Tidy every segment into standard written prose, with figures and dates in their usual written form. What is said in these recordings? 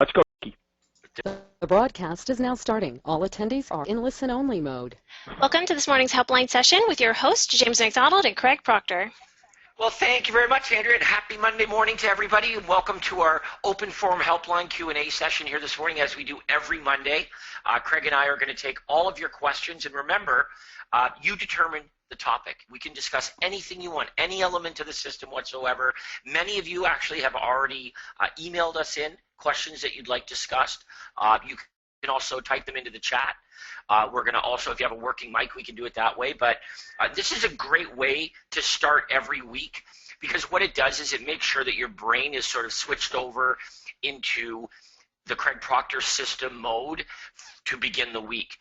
Let's go. The broadcast is now starting. All attendees are in listen-only mode. Welcome to this morning's helpline session with your hosts, James McDonald and Craig Proctor. Well, thank you very much, Andrea, and happy Monday morning to everybody, and welcome to our open forum helpline Q&A session here this morning, as we do every Monday. Craig and I are going to take all of your questions, and remember, you determine the topic. We can discuss anything you want, any element of the system whatsoever. Many of you actually have already emailed us in questions that you'd like discussed. You can also type them into the chat. We're going to also, if you have a working mic, we can do it that way. But this is a great way to start every week, because what it does is it makes sure that your brain is sort of switched over into the Craig Proctor system mode to begin the week.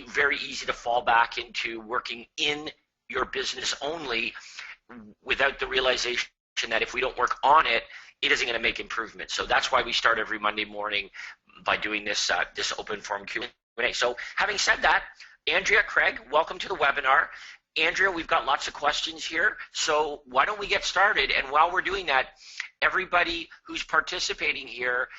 Very easy to fall back into working in your business only without the realization that if we don't work on it, it isn't going to make improvements. So that's why we start every Monday morning by doing this this open forum Q&A. So having said that, Andrea, Craig, welcome to the webinar. Andrea, we've got lots of questions here, so why don't we get started? And while we're doing that, everybody who's participating here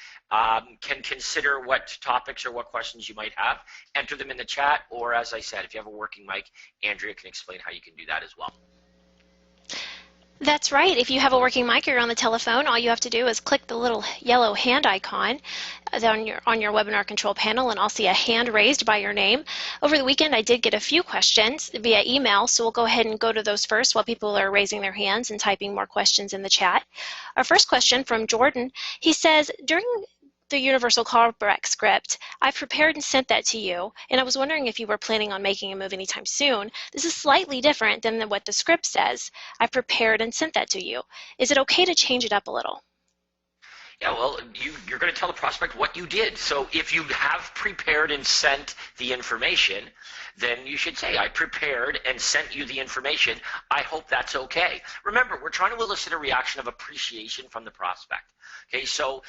can consider what topics or what questions you might have. Enter them in the chat, or as I said, if you have a working mic, Andrea can explain how you can do that as well. That's right. If you have a working mic or you're on the telephone, all you have to do is click the little yellow hand icon on your webinar control panel, and I'll see a hand raised by your name. Over the weekend, I did get a few questions via email, so we'll go ahead and go to those first while people are raising their hands and typing more questions in the chat. Our first question from Jordan, he says, during the universal callback script, I've prepared and sent that to you, and I was wondering if you were planning on making a move anytime soon. This is slightly different than what the script says. I've prepared and sent that to you. Is it okay to change it up a little? Yeah, well, you're going to tell the prospect what you did. So if you have prepared and sent the information, then you should say, I prepared and sent you the information. I hope that's okay. Remember, we're trying to elicit a reaction of appreciation from the prospect. Okay, so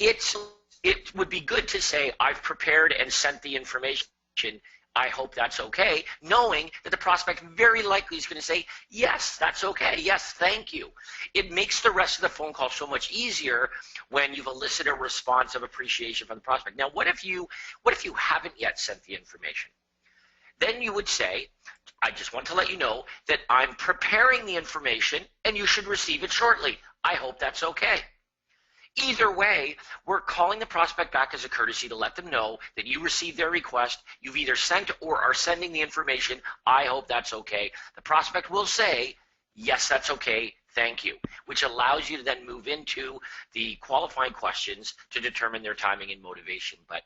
it would be good to say, I've prepared and sent the information. I hope that's okay, knowing that the prospect very likely is going to say, yes, that's okay. Yes, thank you. It makes the rest of the phone call so much easier when you've elicited a response of appreciation from the prospect. Now, what if you haven't yet sent the information? Then you would say, I just want to let you know that I'm preparing the information and you should receive it shortly. I hope that's okay. Either way, we're calling the prospect back as a courtesy to let them know that you received their request, you've either sent or are sending the information. I hope that's okay. The prospect will say, yes, that's okay, thank you, which allows you to then move into the qualifying questions to determine their timing and motivation. But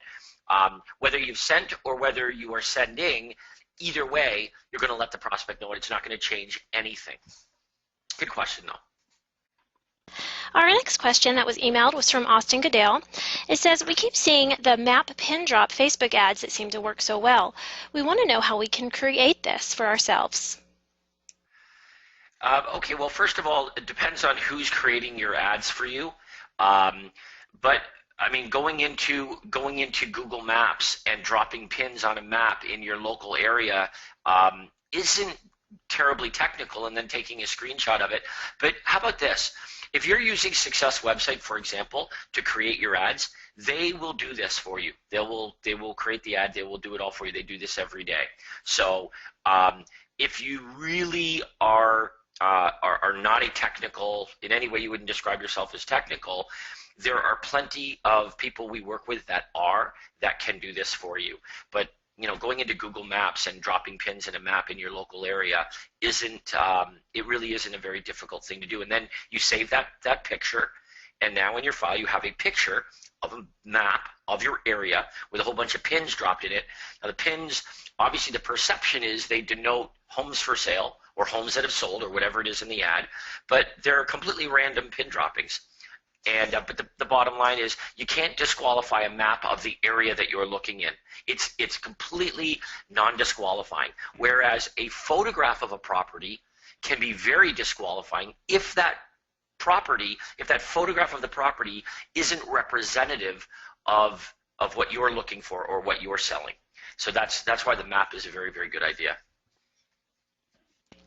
whether you've sent or whether you are sending, either way, you're going to let the prospect know it's not going to change anything. Good question, though. Our next question that was emailed was from Austin Goodale. It says, we keep seeing the map pin drop Facebook ads that seem to work so well. We want to know how we can create this for ourselves. Okay, well, first of all, it depends on who's creating your ads for you. But I mean, going into Google Maps and dropping pins on a map in your local area isn't terribly technical, and then taking a screenshot of it. But how about this? If you're using Success Website, for example, to create your ads, they will do this for you. They will create the ad. They will do it all for you. They do this every day. So if you really are not a technical, in any way you wouldn't describe yourself as technical, there are plenty of people we work with that can do this for you. But going into Google Maps and dropping pins in a map in your local area it really isn't a very difficult thing to do. And then you save that picture, and now in your file you have a picture of a map of your area with a whole bunch of pins dropped in it. Now the pins, obviously the perception is they denote homes for sale or homes that have sold or whatever it is in the ad, but they're completely random pin droppings. And but the bottom line is you can't disqualify a map of the area that you're looking in. It's completely non-disqualifying. Whereas a photograph of a property can be very disqualifying if that photograph of the property isn't representative of what you're looking for or what you're selling. So that's why the map is a very, very good idea.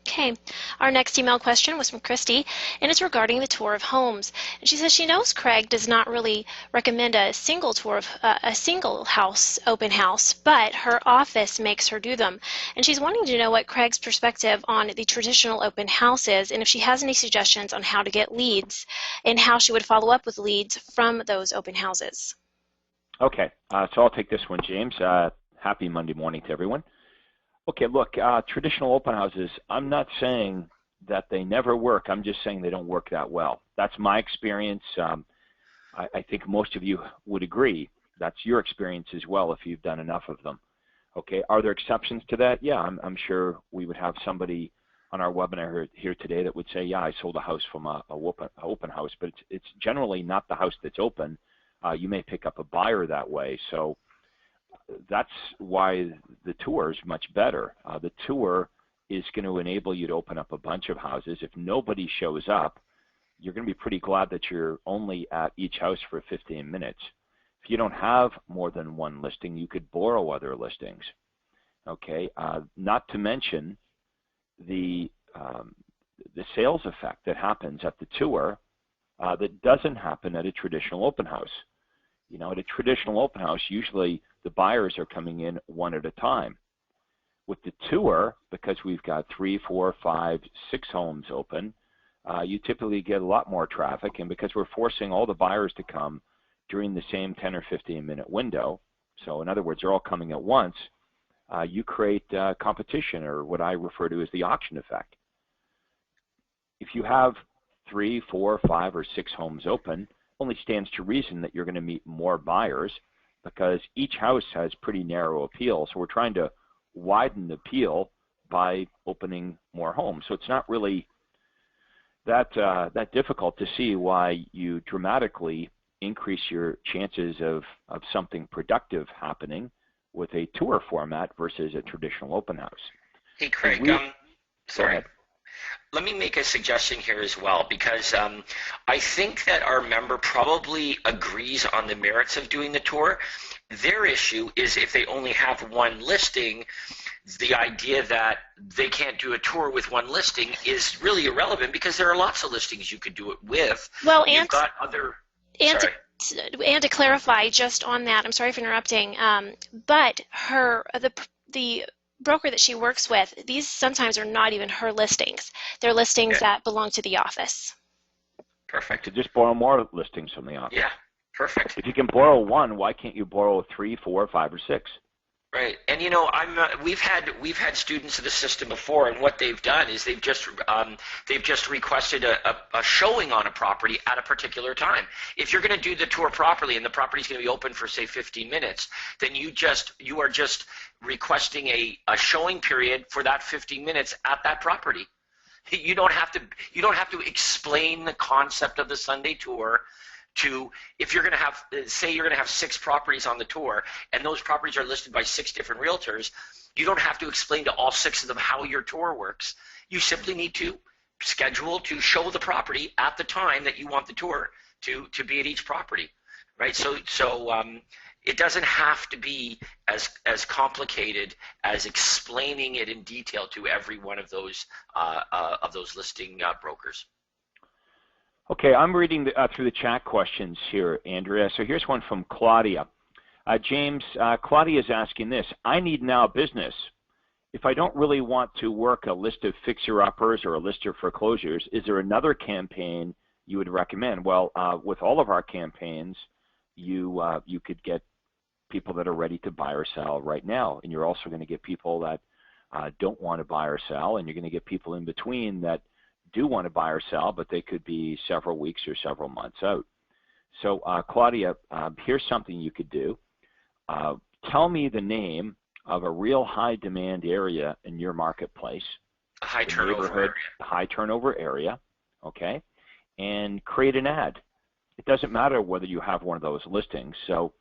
Okay, our next email question was from Christy, and it's regarding the tour of homes. And she says she knows Craig does not really recommend a single tour of a single house open house, but her office makes her do them. And she's wanting to know what Craig's perspective on the traditional open house is, and if she has any suggestions on how to get leads and how she would follow up with leads from those open houses. Okay, so I'll take this one, James. Happy Monday morning to everyone. Okay, look, traditional open houses, I'm not saying that they never work. I'm just saying they don't work that well. That's my experience. I think most of you would agree. That's your experience as well if you've done enough of them. Okay, are there exceptions to that? Yeah, I'm sure we would have somebody on our webinar here today that would say, yeah, I sold a house from a open house, but it's generally not the house that's open. You may pick up a buyer that way. So that's why the tour is much better. The tour is going to enable you to open up a bunch of houses. If nobody shows up, you're going to be pretty glad that you're only at each house for 15 minutes. If you don't have more than one listing, you could borrow other listings. Okay, not to mention the sales effect that happens at the tour that doesn't happen at a traditional open house. You know, at a traditional open house, usually the buyers are coming in one at a time. With the tour, because we've got 3, 4, 5, 6 homes open, you typically get a lot more traffic, and because we're forcing all the buyers to come during the same 10 or 15-minute window, so in other words, they're all coming at once, you create competition, or what I refer to as the auction effect. If you have 3, 4, 5, or 6 homes open, only stands to reason that you're going to meet more buyers because each house has pretty narrow appeal. So we're trying to widen the appeal by opening more homes. So it's not really that difficult to see why you dramatically increase your chances of something productive happening with a tour format versus a traditional open house. Hey, Craig, sorry. Let me make a suggestion here as well, because I think that our member probably agrees on the merits of doing the tour. Their issue is if they only have one listing, the idea that they can't do a tour with one listing is really irrelevant because there are lots of listings you could do it with. Well, You've got other... And to clarify just on that, I'm sorry for interrupting, but the broker that she works with, these sometimes are not even her listings. They're listings that belong to the office. Perfect. So just borrow more listings from the office. Yeah, perfect. If you can borrow one, why can't you borrow 3, 4, 5, or 6? Right, and you know, we've had students of the system before, and what they've done is they've just requested a showing on a property at a particular time. If you're going to do the tour properly and the property's going to be open for say 15 minutes, then you are just requesting a showing period for that 15 minutes at that property. You don't have to explain the concept of the Sunday tour. If you're going to have, say you're going to have 6 properties on the tour and those properties are listed by 6 different realtors, you don't have to explain to all 6 of them how your tour works. You simply need to schedule to show the property at the time that you want the tour to be at each property, right? So it doesn't have to be as complicated as explaining it in detail to every one of those listing brokers. Okay, I'm reading through the chat questions here, Andrea. So here's one from Claudia. James, Claudia is asking this. I need now business. If I don't really want to work a list of fixer-uppers or a list of foreclosures, is there another campaign you would recommend? Well, with all of our campaigns, you could get people that are ready to buy or sell right now, and you're also going to get people that don't want to buy or sell, and you're going to get people in between that do want to buy or sell, but they could be several weeks or several months out. So Claudia, here's something you could do. Tell me the name of a real high demand area in your marketplace. A high turnover area. High turnover area, okay? And create an ad. It doesn't matter whether you have one of those listings. So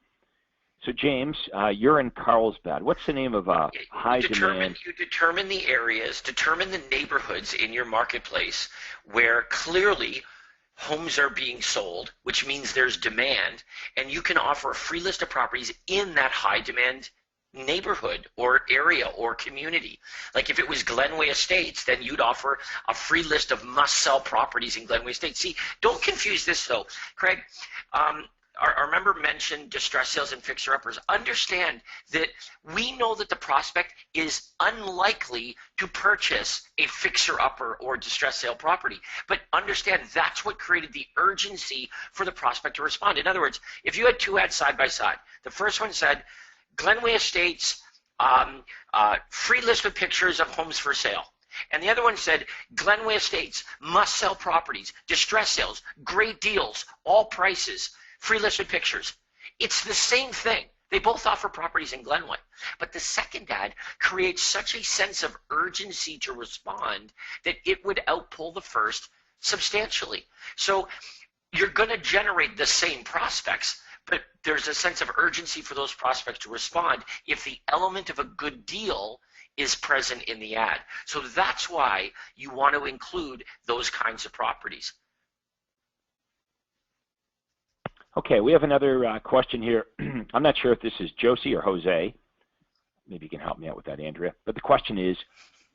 James, you're in Carlsbad. What's the name of a high demand? You determine the areas, determine the neighborhoods in your marketplace where clearly homes are being sold, which means there's demand, and you can offer a free list of properties in that high demand neighborhood or area or community. Like if it was Glenway Estates, then you'd offer a free list of must-sell properties in Glenway Estates. See, don't confuse this though. Craig, our member mentioned distress sales and fixer-uppers. Understand that we know that the prospect is unlikely to purchase a fixer-upper or distress sale property. But understand that's what created the urgency for the prospect to respond. In other words, if you had two ads side by side, the first one said, Glenway Estates, free list with pictures of homes for sale. And the other one said, Glenway Estates, must-sell properties, distress sales, great deals, all prices, free list with pictures. It's the same thing. They both offer properties in Glenway. But the second ad creates such a sense of urgency to respond that it would outpull the first substantially. So you're going to generate the same prospects, but there's a sense of urgency for those prospects to respond if the element of a good deal is present in the ad. So that's why you want to include those kinds of properties. Okay, we have another question here. I'm not sure if this is Josie or Jose. Maybe you can help me out with that, Andrea. But the question is,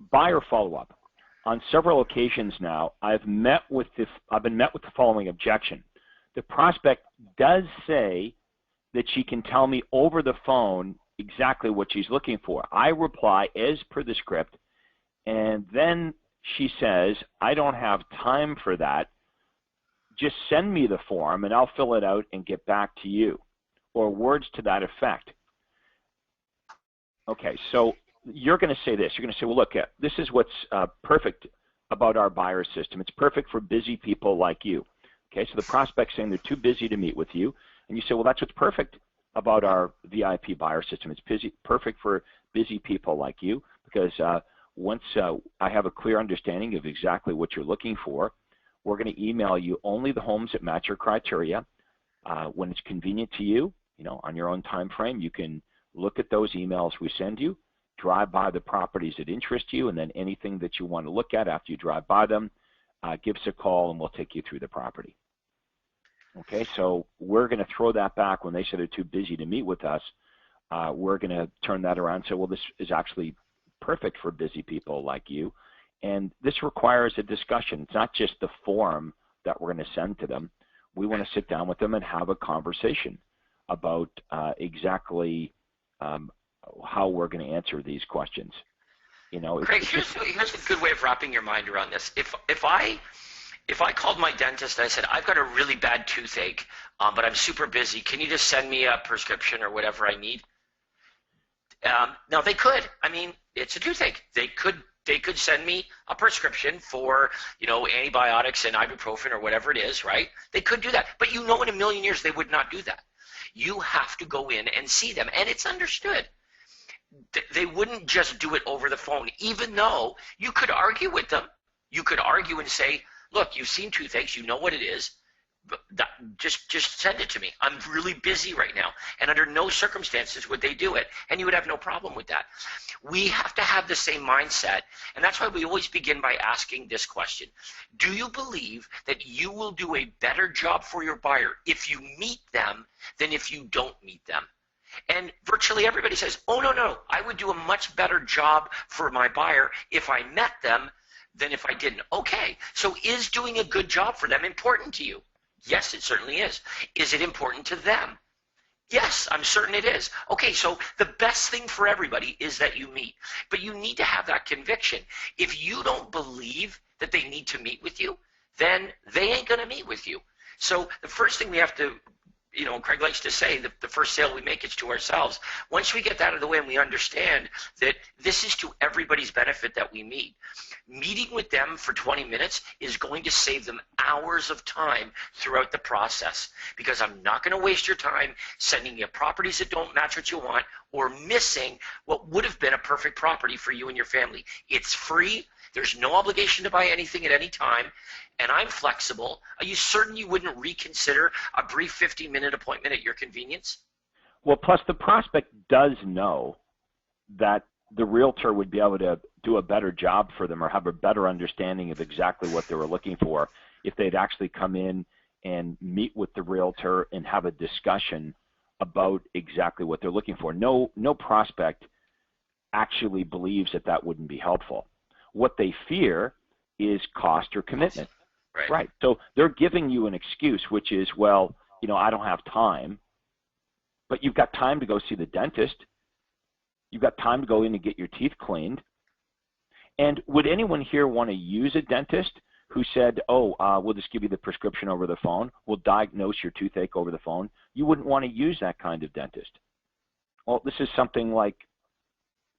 buyer follow-up. On several occasions now, I've been met with the following objection. The prospect does say that she can tell me over the phone exactly what she's looking for. I reply as per the script, and then she says, I don't have time for that. Just send me the form and I'll fill it out and get back to you, or words to that effect. Okay, so you're going to say this. You're going to say, well, look, this is what's perfect about our buyer system. It's perfect for busy people like you. Okay, so the prospect's saying they're too busy to meet with you, and you say, well, that's what's perfect about our VIP buyer system. It's perfect for busy people like you, because once I have a clear understanding of exactly what you're looking for, we're going to email you only the homes that match your criteria. When it's convenient to you, on your own time frame, you can look at those emails we send you, drive by the properties that interest you, and then anything that you want to look at after you drive by them, give us a call and we'll take you through the property. Okay, so we're going to throw that back when they say they're too busy to meet with us. We're going to turn that around and say, well, this is actually perfect for busy people like you. And this requires a discussion. It's not just the form that we're going to send to them. We want to sit down with them and have a conversation about exactly how we're going to answer these questions. Craig, here's a good way of wrapping your mind around this. If I called my dentist and I said, I've got a really bad toothache, but I'm super busy, can you just send me a prescription or whatever I need? Now they could. I mean, it's a toothache. They could send me a prescription for, antibiotics and ibuprofen or whatever it is, right? They could do that. But in a million years, they would not do that. You have to go in and see them, and it's understood. They wouldn't just do it over the phone, even though you could argue with them. You could argue and say, look, you've seen toothaches, you know what it is. Just send it to me. I'm really busy right now. And under no circumstances would they do it. And you would have no problem with that. We have to have the same mindset. And that's why we always begin by asking this question. Do you believe that you will do a better job for your buyer if you meet them than if you don't meet them? And virtually everybody says, oh, no, I would do a much better job for my buyer if I met them than if I didn't. Okay, so is doing a good job for them important to you? Yes, it certainly is. Is it important to them? Yes, I'm certain it is. Okay, so the best thing for everybody is that you meet. But you need to have that conviction. If you don't believe that they need to meet with you, then they ain't going to meet with you. So the first thing we have to, Craig likes to say that the first sale we make is to ourselves. Once we get that out of the way and we understand that this is to everybody's benefit that we meet, meeting with them for 20 minutes is going to save them hours of time throughout the process, because I'm not going to waste your time sending you properties that don't match what you want or missing what would have been a perfect property for you and your family. It's free. There's no obligation to buy anything at any time, and I'm flexible. Are you certain you wouldn't reconsider a brief 15-minute appointment at your convenience? Well, plus the prospect does know that the realtor would be able to do a better job for them or have a better understanding of exactly what they were looking for if they'd actually come in and meet with the realtor and have a discussion about exactly what they're looking for. No prospect actually believes that that wouldn't be helpful. What they fear is cost or commitment. Right. So they're giving you an excuse, which is, well, I don't have time. But you've got time to go see the dentist. You've got time to go in and get your teeth cleaned. And would anyone here want to use a dentist who said, we'll just give you the prescription over the phone, we'll diagnose your toothache over the phone? You wouldn't want to use that kind of dentist. Well, this is something like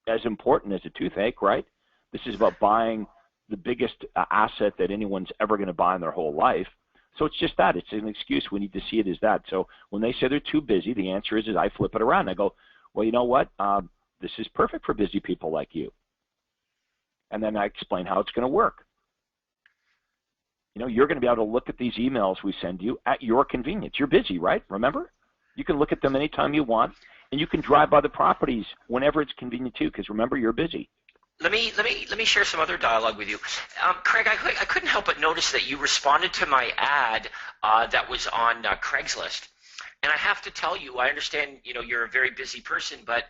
as important as a toothache, right? This is about buying the biggest asset that anyone's ever going to buy in their whole life. So it's just that. It's an excuse. We need to see it as that. So when they say they're too busy, the answer is I flip it around. I go, well, you know what? This is perfect for busy people like you. And then I explain how it's going to work. You're going to be able to look at these emails we send you at your convenience. You're busy, right? Remember? You can look at them anytime you want, and you can drive by the properties whenever it's convenient too, because remember, you're busy. Let me share some other dialogue with you. Craig, I couldn't help but notice that you responded to my ad that was on Craigslist. And I have to tell you, I understand, you're a very busy person, but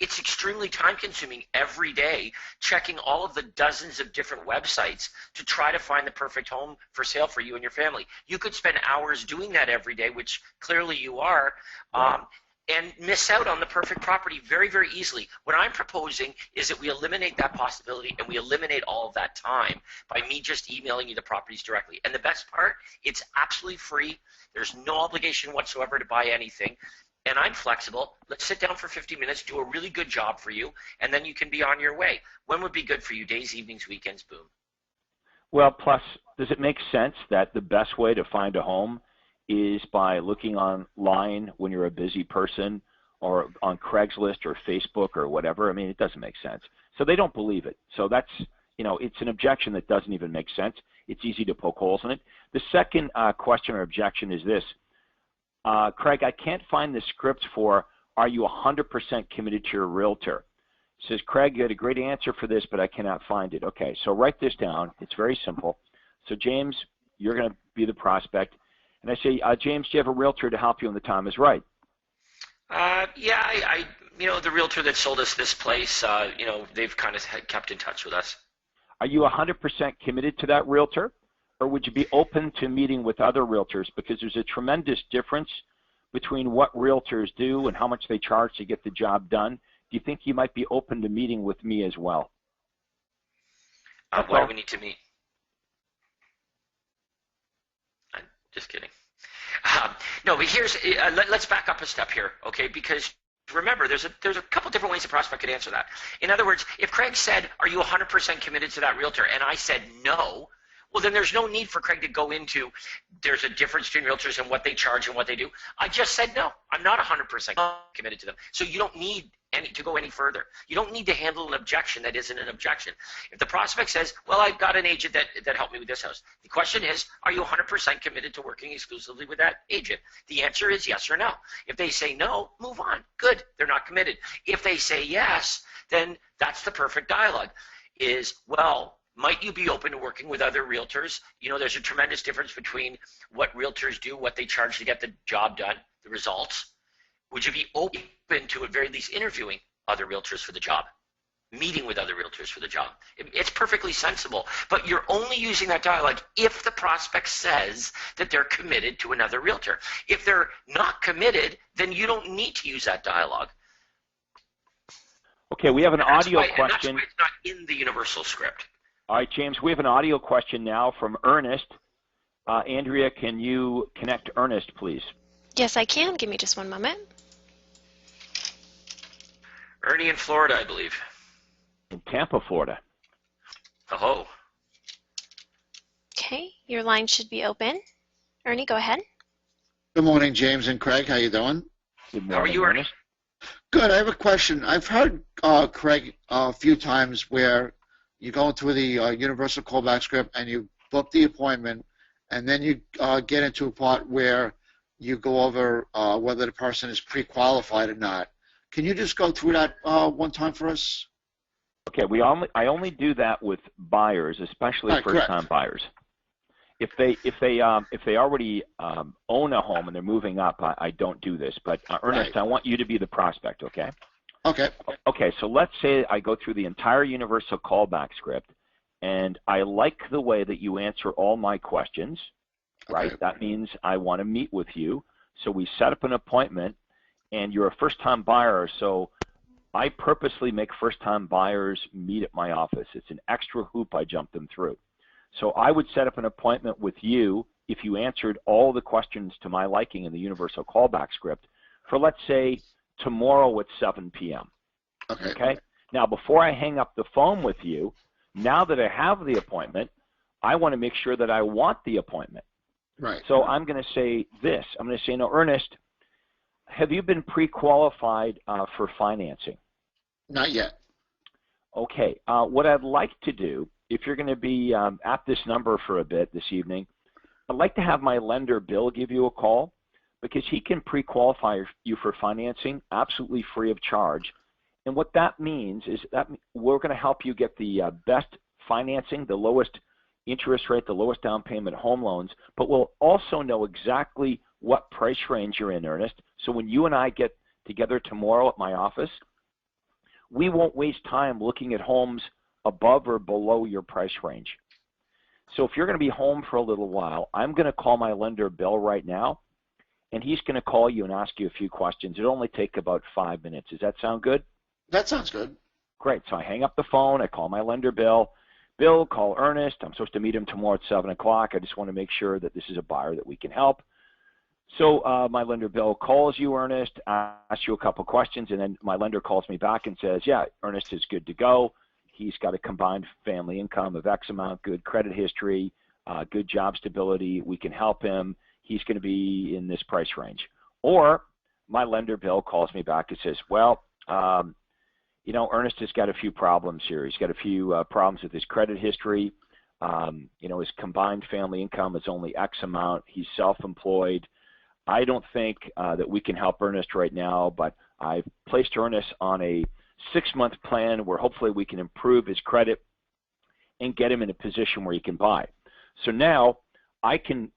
it's extremely time-consuming every day checking all of the dozens of different websites to try to find the perfect home for sale for you and your family. You could spend hours doing that every day, which clearly you are. And miss out on the perfect property very, very easily. What I'm proposing is that we eliminate that possibility and we eliminate all of that time by me just emailing you the properties directly. And the best part, it's absolutely free. There's no obligation whatsoever to buy anything. And I'm flexible. Let's sit down for 50 minutes, do a really good job for you, and then you can be on your way. When would be good for you? Days, evenings, weekends, boom. Well, plus, does it make sense that the best way to find a home is by looking online when you're a busy person, or on Craigslist or Facebook or whatever? I mean, it doesn't make sense. So they don't believe it. So that's, it's an objection that doesn't even make sense. It's easy to poke holes in it. The second question or objection is this. Craig, I can't find the script for, are you 100% committed to your realtor? It says, Craig, you had a great answer for this, but I cannot find it. Okay, so write this down. It's very simple. So James, you're going to be the prospect. And I say, James, do you have a realtor to help you when the time is right? Yeah, I the realtor that sold us this place, they've kind of kept in touch with us. Are you 100% committed to that realtor? Or would you be open to meeting with other realtors? Because there's a tremendous difference between what realtors do and how much they charge to get the job done. Do you think you might be open to meeting with me as well? Why do we need to meet? I'm just kidding. No, but here's let's back up a step here, okay? Because remember, there's a couple different ways a prospect could answer that. In other words, if Craig said, "Are you 100% committed to that realtor?" and I said no, well, then there's no need for Craig to go into there's a difference between realtors and what they charge and what they do. I just said no. I'm not 100% committed to them. So you don't need to go any further. You don't need to handle an objection that isn't an objection. If the prospect says, well, I've got an agent that helped me with this house, the question is, are you 100% committed to working exclusively with that agent? The answer is yes or no. If they say no, move on. Good. They're not committed. If they say yes, then that's the perfect dialogue is, well, might you be open to working with other realtors? There's a tremendous difference between what realtors do, what they charge to get the job done, the results. Would you be open to, at very least, interviewing other realtors for the job, meeting with other realtors for the job? It's perfectly sensible, but you're only using that dialogue if the prospect says that they're committed to another realtor. If they're not committed, then you don't need to use that dialogue. Okay, we have an audio question. And that's why it's not in the universal script. All right, James, we have an audio question now from Ernest. Andrea, can you connect Ernest, please? Yes, I can. Give me just one moment. Ernie in Florida, I believe. In Tampa, Florida. Oh. Okay, your line should be open. Ernie, go ahead. Good morning, James and Craig. How you doing? Good morning, How are you, Ernest? Good. I have a question. I've heard, Craig, a few times where you go into the universal callback script and you book the appointment, and then you get into a part where you go over whether the person is pre-qualified or not. Can you just go through that one time for us? Okay, I only do that with buyers, especially first-time buyers. if they already own a home and they're moving up, I don't do this. But Ernest, Right. I want you to be the prospect, okay? Okay. Okay, so let's say I go through the entire universal callback script, and I like the way that you answer all my questions, right? Okay. That means I want to meet with you. So we set up an appointment, and you're a first-time buyer, so I purposely make first-time buyers meet at my office. It's an extra hoop I jump them through. So I would set up an appointment with you if you answered all the questions to my liking in the universal callback script for, let's say, tomorrow at 7 p.m. Okay. Okay? Now, before I hang up the phone with you, now that I have the appointment, I want to make sure that I want the appointment. Right. So I'm going to say this. I'm going to say, no, Ernest, have you been pre-qualified for financing? Not yet. Okay. What I'd like to do, if you're going to be at this number for a bit this evening, I'd like to have my lender, Bill, give you a call because he can pre-qualify you for financing absolutely free of charge. And what that means is that we're going to help you get the best financing, the lowest interest rate, the lowest down payment home loans, but we'll also know exactly what price range you're in, Ernest. So when you and I get together tomorrow at my office, we won't waste time looking at homes above or below your price range. So if you're going to be home for a little while, I'm going to call my lender, Bill, right now, and he's going to call you and ask you a few questions. It'll only take about 5 minutes. Does that sound good? That sounds good. Great. So I hang up the phone. I call my lender, Bill. Bill, call Ernest. I'm supposed to meet him tomorrow at 7 o'clock. I just want to make sure that this is a buyer that we can help. So my lender, Bill, calls you, Ernest, asks you a couple questions, and then my lender calls me back and says, yeah, Ernest is good to go. He's got a combined family income of X amount, good credit history, good job stability. We can help him. He's going to be in this price range. Or my lender, Bill, calls me back and says, well, you know, Ernest has got a few problems here. He's got a few problems with his credit history. You know, his combined family income is only X amount. He's self-employed. I don't think that we can help Ernest right now, but I've placed Ernest on a 6-month plan where hopefully we can improve his credit and get him in a position where he can buy. So now I can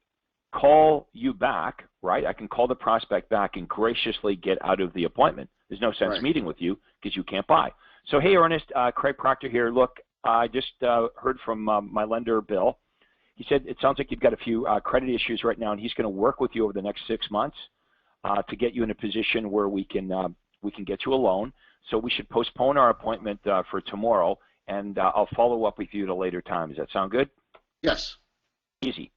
call you back, right? I can call the prospect back and graciously get out of the appointment. There's no sense meeting with you because you can't buy. So, hey, Ernest, Craig Proctor here. Look, I just heard from my lender, Bill. He said it sounds like you've got a few credit issues right now, and he's going to work with you over the next 6 months to get you in a position where we can get you a loan. So we should postpone our appointment for tomorrow, and I'll follow up with you at a later time. Does that sound good? Yes. Easy.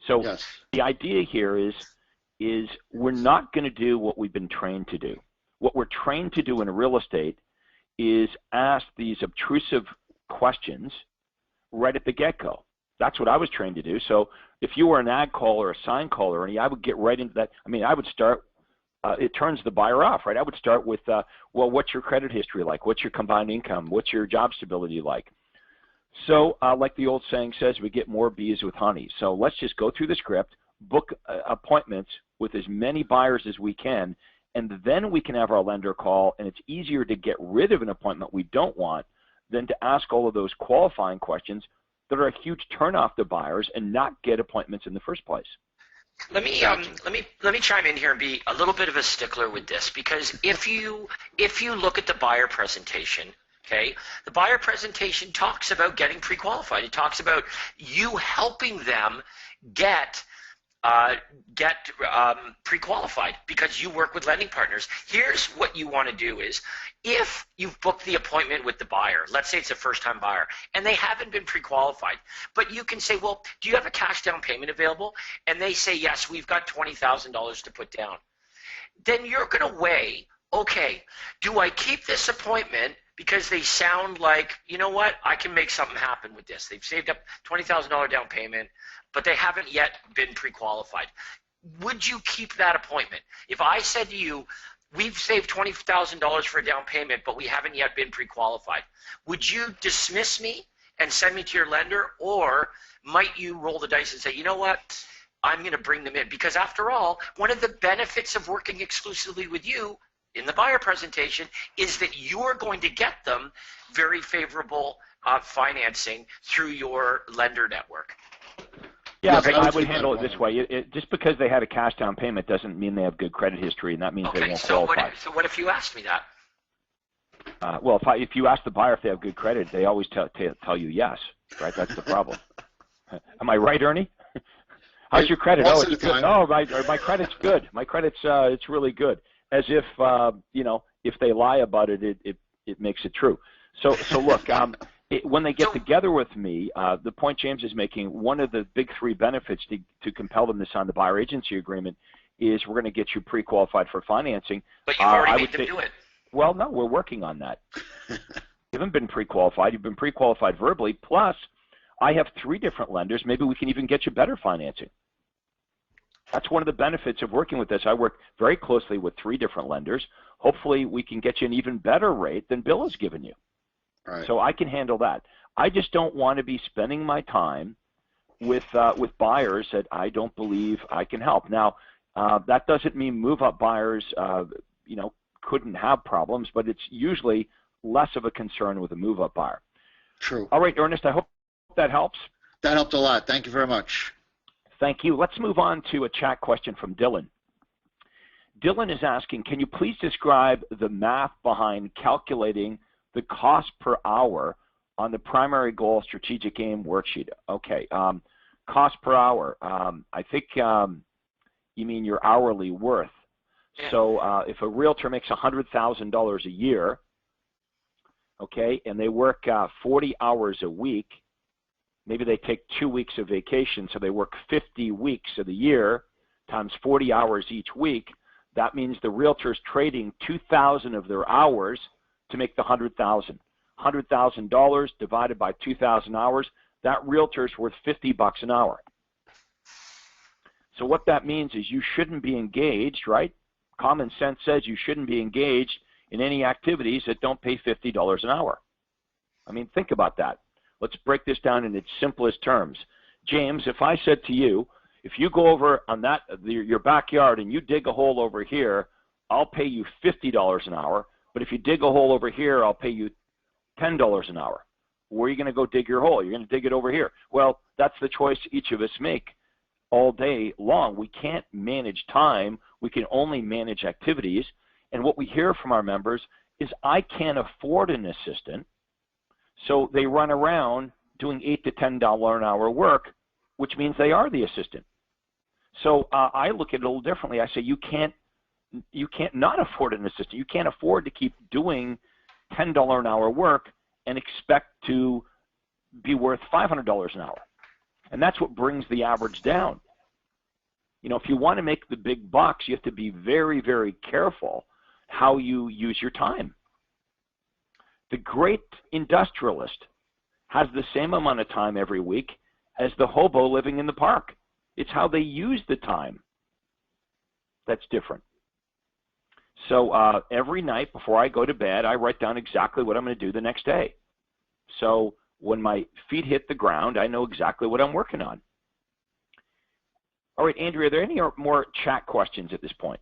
So Yes. the idea here is we're not going to do what we've been trained to do. What we're trained to do in real estate is ask these obtrusive questions right at the get-go. That's what I was trained to do. So if you were an ad call or a sign call or any, I would get right into that. I mean, I would start, it turns the buyer off, right? I would start with, well, what's your credit history like? What's your combined income? What's your job stability like? So like the old saying says, we get more bees with honey. So let's just go through the script, book appointments with as many buyers as we can, and then we can have our lender call, and it's easier to get rid of an appointment we don't want than to ask all of those qualifying questions that are a huge turnoff to buyers and not get appointments in the first place. Let me chime in here and be a little bit of a stickler with this, because if you look at the buyer presentation, okay, the buyer presentation talks about getting pre-qualified. It talks about you helping them get pre-qualified because you work with lending partners. Here's what you want to do is, if you've booked the appointment with the buyer, let's say it's a first-time buyer, and they haven't been pre-qualified, but you can say, well, do you have a cash down payment available? And they say, yes, we've got $20,000 to put down. Then you're going to weigh, okay, do I keep this appointment because they sound like, you know what, I can make something happen with this. They've saved up $20,000 down payment, but they haven't yet been pre-qualified. Would you keep that appointment? If I said to you, we've saved $20,000 for a down payment, but we haven't yet been pre-qualified, would you dismiss me and send me to your lender, or might you roll the dice and say, you know what, I'm going to bring them in? Because after all, one of the benefits of working exclusively with you in the buyer presentation is that you're going to get them very favorable financing through your lender network. Yeah, Yes, but I would I would take handle that it this appointment. way. Just because they had a cash down payment doesn't mean they have good credit history, and that means they Okay, won't so qualify. what if you asked me that? Well, if you ask the buyer if they have good credit, they always tell you yes, right? That's the problem. Am I right, Ernie? How's your credit? Most Oh, of it's the good. time. Oh, my credit's good. My credit's it's really good. As if if they lie about it, it makes it true. So look, when they get together with me, the point James is making, one of the big three benefits to compel them to sign the buyer agency agreement is we're going to get you pre-qualified for financing. But you've already made them do it. Well, no, we're working on that. You haven't been pre-qualified. You've been pre-qualified verbally. Plus, I have 3 different lenders. Maybe we can even get you better financing. That's one of the benefits of working with us. I work very closely with 3 different lenders. Hopefully, we can get you an even better rate than Bill has given you. Right. So I can handle that. I just don't want to be spending my time with buyers that I don't believe I can help. Now, that doesn't mean move-up buyers, couldn't have problems, but it's usually less of a concern with a move-up buyer. True. All right, Ernest, I hope that helps. That helped a lot. Thank you very much. Thank you. Let's move on to a chat question from Dylan. Dylan is asking, can you please describe the math behind calculating the cost per hour on the primary goal strategic aim worksheet? Okay, cost per hour. I think you mean your hourly worth. Yeah. So if a realtor makes $100,000 a year, okay, and they work 40 hours a week, maybe they take 2 weeks of vacation, so they work 50 weeks of the year times 40 hours each week. That means the realtor's trading 2,000 of their hours to make the $100,000. $100,000 divided by 2,000 hours, that realtor's worth $50 an hour. So what that means is you shouldn't be engaged, right? Common sense says you shouldn't be engaged in any activities that don't pay $50 an hour. I mean, think about that. Let's break this down in its simplest terms. James, if I said to you, if you go over on your backyard and you dig a hole over here, I'll pay you $50 an hour, but if you dig a hole over here, I'll pay you $10 an hour. Where are you going to go dig your hole? You're going to dig it over here. Well, that's the choice each of us make all day long. We can't manage time. We can only manage activities. And what we hear from our members is, I can't afford an assistant, so they run around doing $8 to $10 an hour work, which means they are the assistant. So I look at it a little differently. I say you can't not afford an assistant. You can't afford to keep doing $10 an hour work and expect to be worth $500 an hour. And that's what brings the average down. If you want to make the big bucks, you have to be very, very careful how you use your time. The great industrialist has the same amount of time every week as the hobo living in the park. It's how they use the time that's different. So every night before I go to bed, I write down exactly what I'm going to do the next day. So when my feet hit the ground, I know exactly what I'm working on. All right, Andrea, are there any more chat questions at this point?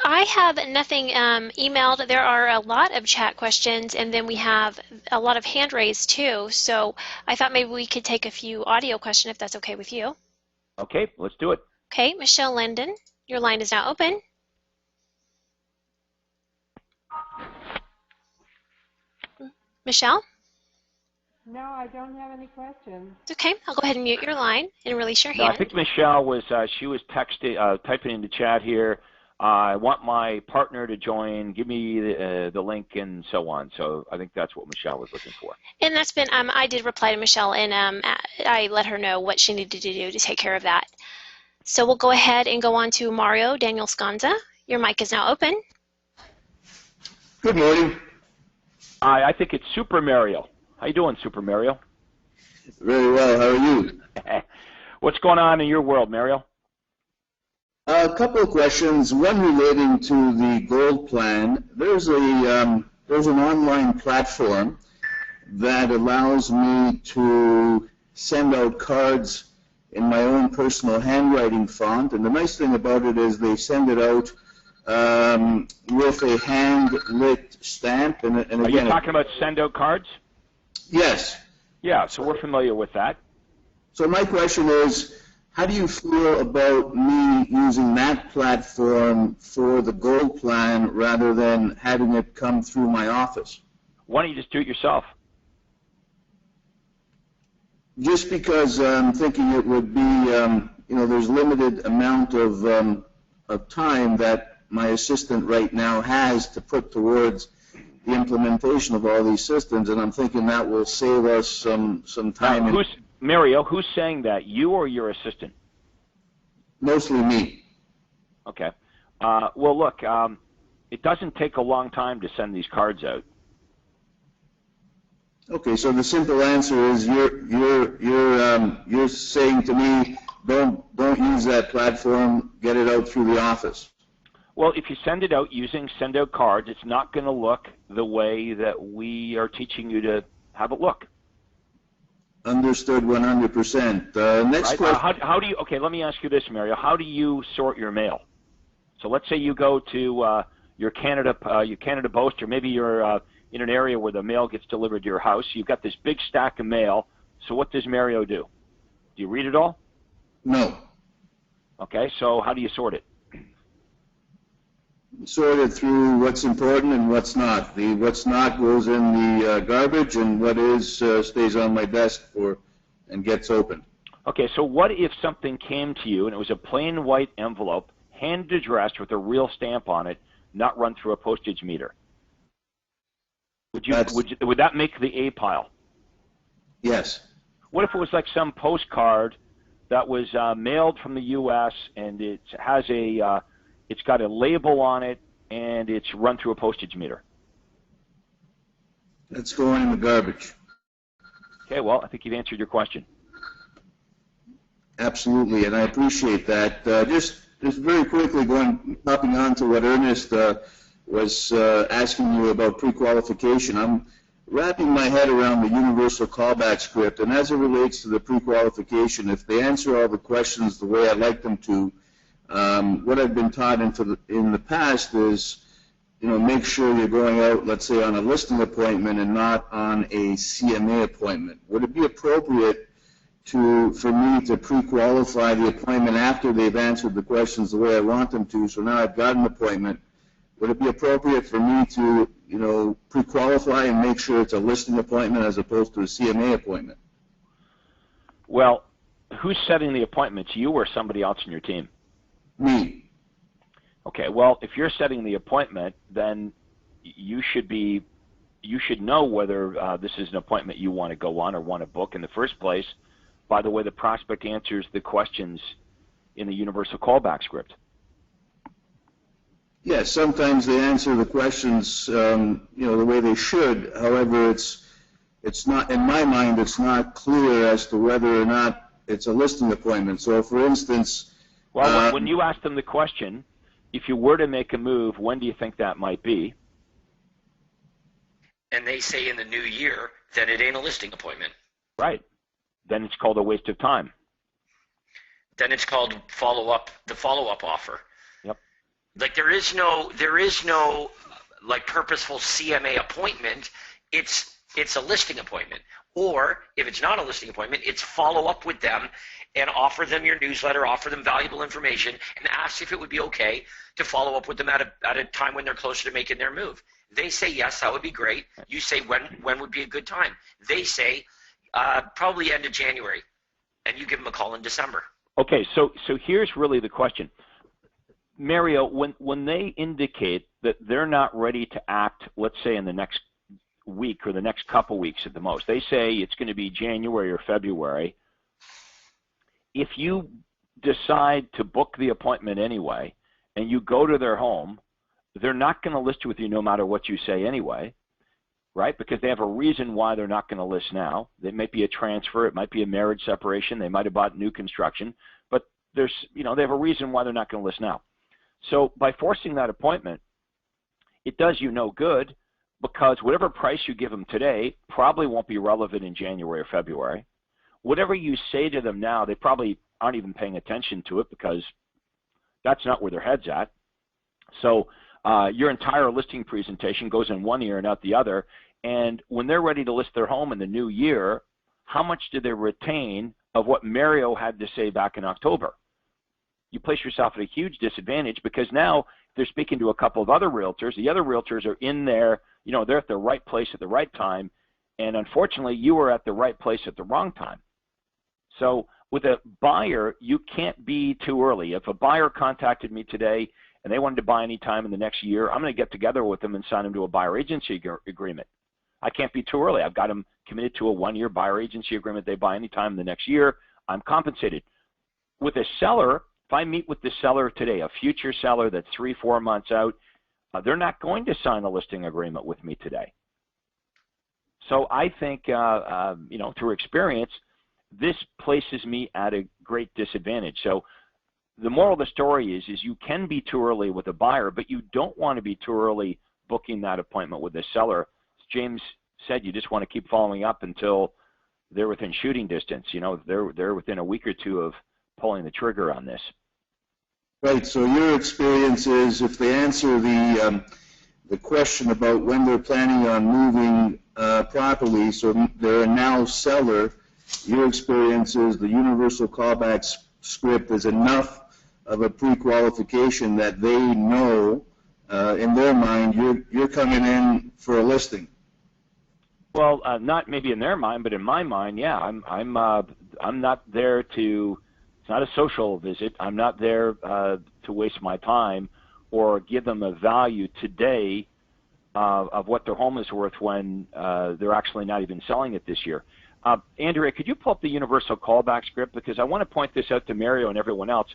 I have nothing emailed. There are a lot of chat questions, and then we have a lot of hand raised too. So I thought maybe we could take a few audio questions if that's okay with you. Okay, let's do it. Okay, Michelle Linden, your line is now open. Michelle? No, I don't have any questions. Okay, I'll go ahead and mute your line and release your No, hand. I think Michelle was typing in the chat here. I want my partner to join. Give me the link and so on. So I think that's what Michelle was looking for. And that's been, I did reply to Michelle, and I let her know what she needed to do to take care of that. So we'll go ahead and go on to Mario Daniel Sconza. Your mic is now open. Good morning. I think it's Super Mario. How you doing, Super Mario? Very well. How are you? What's going on in your world, Mario? A couple of questions. One relating to the gold plan. There's an online platform that allows me to send out cards in my own personal handwriting font, and the nice thing about it is they send it out with a hand-lit stamp. And are again, you talking about send out cards? Yes. Yeah, so we're familiar with that. So my question is, how do you feel about me using that platform for the gold plan rather than having it come through my office? Why don't you just do it yourself? Just because I'm thinking it would be, there's limited amount of time that my assistant right now has to put towards the implementation of all these systems, and I'm thinking that will save us some time. Mario, who's saying that, you or your assistant? Mostly me. Okay. Well, look, it doesn't take a long time to send these cards out. Okay, so the simple answer is you're saying to me, don't use that platform, get it out through the office. Well, if you send it out using send out cards, it's not going to look the way that we are teaching you to have it look. Understood 100%. Next right? question. How do you? Okay, let me ask you this, Mario. How do you sort your mail? So let's say you go to your Canada Post, or maybe you're in an area where the mail gets delivered to your house. You've got this big stack of mail. So what does Mario do? Do you read it all? No. Okay, so how do you sort it? Sort it through what's important and what's not. The what's not goes in the garbage, and what is stays on my desk and gets opened. Okay, so what if something came to you and it was a plain white envelope, hand addressed with a real stamp on it, not run through a postage meter? Would that make the A pile? Yes. What if it was like some postcard that was mailed from the U.S. and it has it's got a label on it and it's run through a postage meter? That's going in the garbage. Okay, well, I think you've answered your question. Absolutely, and I appreciate that. Just very quickly, hopping on to what Ernest was asking you about pre-qualification. I'm wrapping my head around the universal callback script, and as it relates to the pre-qualification, if they answer all the questions the way I'd like them to, what I've been taught in the past is, make sure you're going out, let's say, on a listing appointment and not on a CMA appointment. Would it be appropriate for me to pre-qualify the appointment after they've answered the questions the way I want them to, so now I've got an appointment? Would it be appropriate for me to, pre-qualify and make sure it's a listing appointment as opposed to a CMA appointment? Well, who's setting the appointments, you or somebody else in your team? Me. Okay, well, if you're setting the appointment, then you should know whether this is an appointment you want to go on or want to book in the first place by the way the prospect answers the questions in the universal callback script. Yes, sometimes they answer the questions, the way they should. However, it's not, in my mind, it's not clear as to whether or not it's a listing appointment. So, for instance, well, when you ask them the question, if you were to make a move, when do you think that might be? And they say in the new year, then it ain't a listing appointment. Right. Then it's called a waste of time. Then it's called the follow-up offer. Yep. Like there is no like purposeful CMA appointment. It's a listing appointment. Or if it's not a listing appointment, it's follow up with them and offer them your newsletter, offer them valuable information, and ask if it would be okay to follow up with them at a time when they're closer to making their move. They say yes, that would be great. You say when would be a good time. They say probably end of January, and you give them a call in December. Okay, so here's really the question. Mario, when they indicate that they're not ready to act, let's say in the next week or the next couple weeks at the most, they say it's going to be January or February. If you decide to book the appointment anyway and you go to their home, they're not going to list with you no matter what you say anyway, right? Because they have a reason why they're not going to list now. It might be a transfer, it might be a marriage separation, they might have bought new construction, but they have a reason why they're not going to list now. So by forcing that appointment, it does you no good, because whatever price you give them today probably won't be relevant in January or February. Whatever you say to them now, they probably aren't even paying attention to it because that's not where their head's at. So your entire listing presentation goes in one ear and out the other, and when they're ready to list their home in the new year, how much do they retain of what Mario had to say back in October? You place yourself at a huge disadvantage because now they're speaking to a couple of other realtors. The other realtors are in there, you know, they're at the right place at the right time. And unfortunately, you were at the right place at the wrong time. So with a buyer, you can't be too early. If a buyer contacted me today and they wanted to buy any time in the next year, I'm going to get together with them and sign them to a buyer agency agreement. I can't be too early. I've got them committed to a 1-year buyer agency agreement. They buy any time in the next year, I'm compensated. With a seller, if I meet with the seller today, a future seller that's 3-4 months out, they're not going to sign a listing agreement with me today. So I think, you know, through experience, this places me at a great disadvantage. So the moral of the story is you can be too early with a buyer, but you don't want to be too early booking that appointment with the seller. As James said, you just want to keep following up until they're within shooting distance. You know, they're within a week or two of pulling the trigger on this. Right. So your experience is if they answer the question about when they're planning on moving properly, so they're a now seller, your experience is the universal callback script is enough of a pre-qualification that they know in their mind you're coming in for a listing. Well, not maybe in their mind, but in my mind, yeah. I'm not there to. It's not a social visit. I'm not there to waste my time or give them a value today of what their home is worth when they're actually not even selling it this year. Andrea, could you pull up the universal callback script? Because I want to point this out to Mario and everyone else.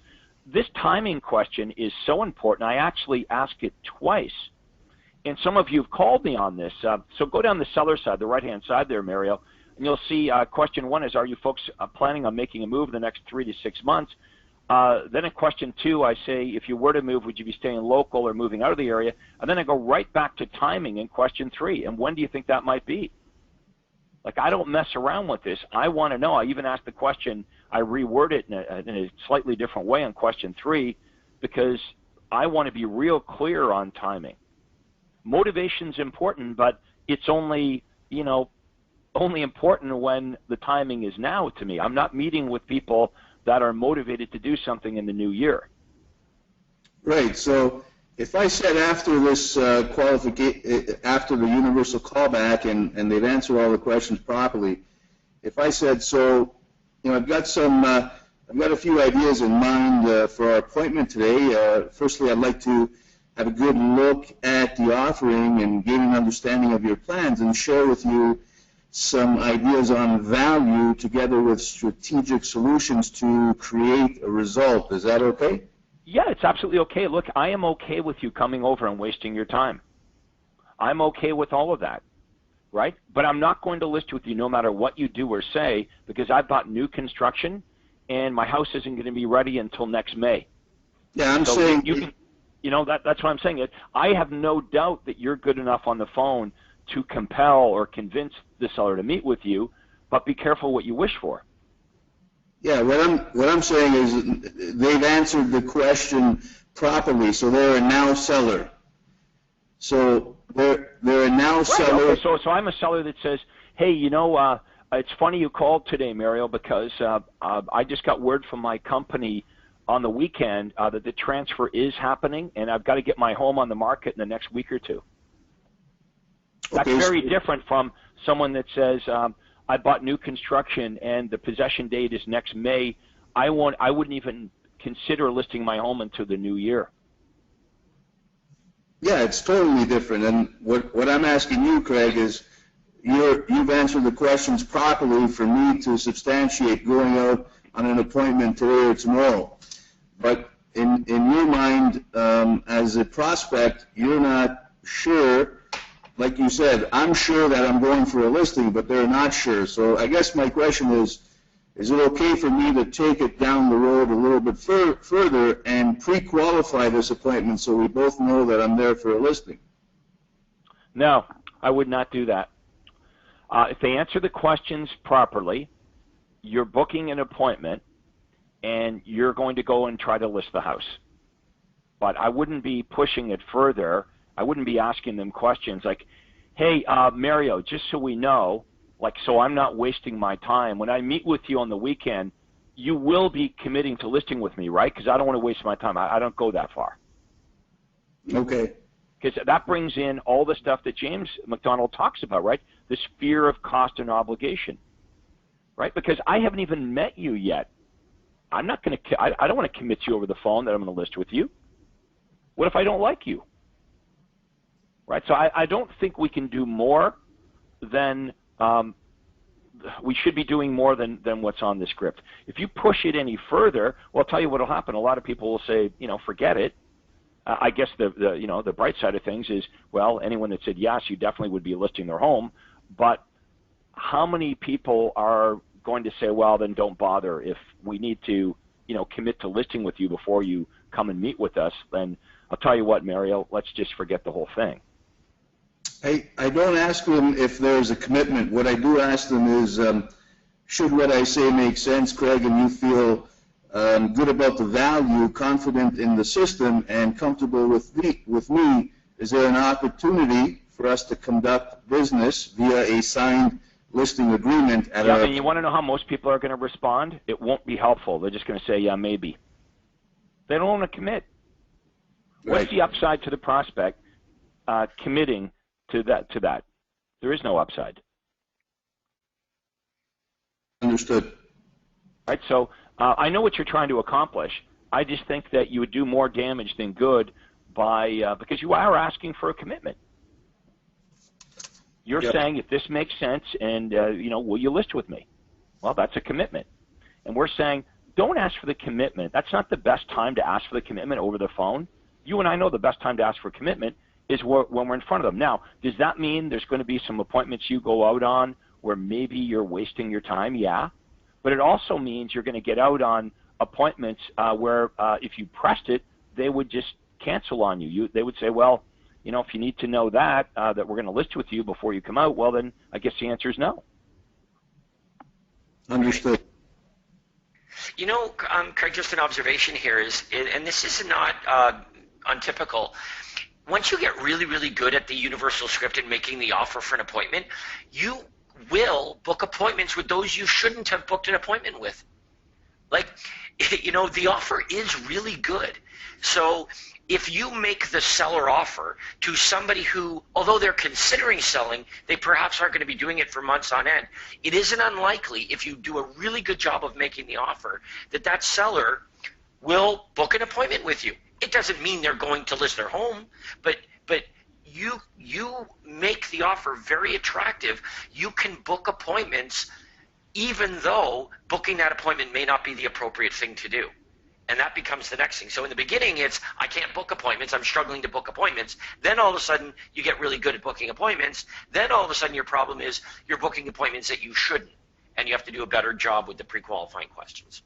This timing question is so important. I actually ask it twice. And some of you have called me on this. So go down the seller side, the right-hand side there, Mario, and you'll see question 1 is, are you folks planning on making a move in the next 3 to 6 months? Then in question 2, I say, if you were to move, would you be staying local or moving out of the area? And then I go right back to timing in question 3. And when do you think that might be? Like, I don't mess around with this. I want to know. I even ask the question, I reword it in a slightly different way on question 3 because I want to be real clear on timing. Motivation's important, but it's only, you know, only important when the timing is now to me. I'm not meeting with people that are motivated to do something in the new year. Right. So if I said after this qualification, after the universal callback, and they've answered all the questions properly, if I said, so, you know, I've got a few ideas in mind for our appointment today. Firstly, I'd like to have a good look at the offering and gain an understanding of your plans and share with you some ideas on value together with strategic solutions to create a result. Is that okay? Yeah, it's absolutely okay. Look, I am okay with you coming over and wasting your time. I'm okay with all of that, right? But I'm not going to list with you no matter what you do or say because I've bought new construction and my house isn't going to be ready until next May. Yeah, I'm saying... You can, you know, that's what I'm saying. I have no doubt that you're good enough on the phone to compel or convince the seller to meet with you, but be careful what you wish for. Yeah, what I'm saying is they've answered the question properly, so they're a now seller. So they're a now seller. Okay, so I'm a seller that says, hey, you know, it's funny you called today, Mario, because I just got word from my company on the weekend that the transfer is happening, and I've got to get my home on the market in the next week or two. That's Okay, very different from someone that says, I bought new construction and the possession date is next May. I wouldn't even consider listing my home until the new year. Yeah, it's totally different. And what I'm asking you, Craig, is you've answered the questions properly for me to substantiate going out on an appointment today or tomorrow. But in your mind, as a prospect, you're not sure. Like you said, I'm sure that I'm going for a listing, but they're not sure. So I guess my question is it okay for me to take it down the road a little bit further and pre-qualify this appointment so we both know that I'm there for a listing? No, I would not do that. If they answer the questions properly, you're booking an appointment and you're going to go and try to list the house. But I wouldn't be pushing it further. I wouldn't be asking them questions like, hey, Mario, just so we know, Like, so I'm not wasting my time. When I meet with you on the weekend, you will be committing to listing with me, right? Because I don't want to waste my time. I don't go that far. Okay. Because that brings in all the stuff that James McDonald talks about, right? This fear of cost and obligation, right? Because I haven't even met you yet. I'm not going to, I don't want to commit you over the phone that I'm going to list with you. What if I don't like you? Right? So I don't think we can do more than, we should be doing more than what's on the script. If you push it any further, well, I'll tell you what will happen. A lot of people will say, you know, forget it. I guess the bright side of things is, well, anyone that said yes, you definitely would be listing their home. But how many people are going to say, well, then don't bother. If we need to, you know, commit to listing with you before you come and meet with us, then I'll tell you what, Mario, let's just forget the whole thing. I don't ask them if there's a commitment. What I do ask them is, should what I say make sense, Craig, and you feel good about the value, confident in the system, and comfortable with me, is there an opportunity for us to conduct business via a signed listing agreement at yeah, and you want to know how most people are going to respond? It won't be helpful. They're just going to say, yeah, maybe. They don't want to commit. Right. What's the upside to the prospect committing to that? There is no upside. Understood. Right, so I know what you're trying to accomplish. I just think that you would do more damage than good by because you are asking for a commitment. You're Yep. saying if this makes sense, and you know, will you list with me? Well, that's a commitment, and we're saying don't ask for the commitment. That's not the best time to ask for the commitment over the phone. You and I know the best time to ask for commitment is when we're in front of them. Now, does that mean there's going to be some appointments you go out on where maybe you're wasting your time? Yeah. But it also means you're going to get out on appointments where if you pressed it, they would just cancel on you. They would say, well, you know, if you need to know that we're going to list with you before you come out, well, then I guess the answer is no. Understood. You know, Craig, just an observation here is, and this is not untypical, once you get really, really good at the universal script and making the offer for an appointment, you will book appointments with those you shouldn't have booked an appointment with. Like, you know, the offer is really good. So if you make the seller offer to somebody who, although they're considering selling, they perhaps aren't going to be doing it for months on end, it isn't unlikely, if you do a really good job of making the offer, that that seller will book an appointment with you. It doesn't mean they're going to list their home, but you make the offer very attractive. You can book appointments even though booking that appointment may not be the appropriate thing to do. And that becomes the next thing. So in the beginning, it's, I can't book appointments, I'm struggling to book appointments. Then all of a sudden, you get really good at booking appointments. Then all of a sudden, your problem is you're booking appointments that you shouldn't. And you have to do a better job with the pre-qualifying questions.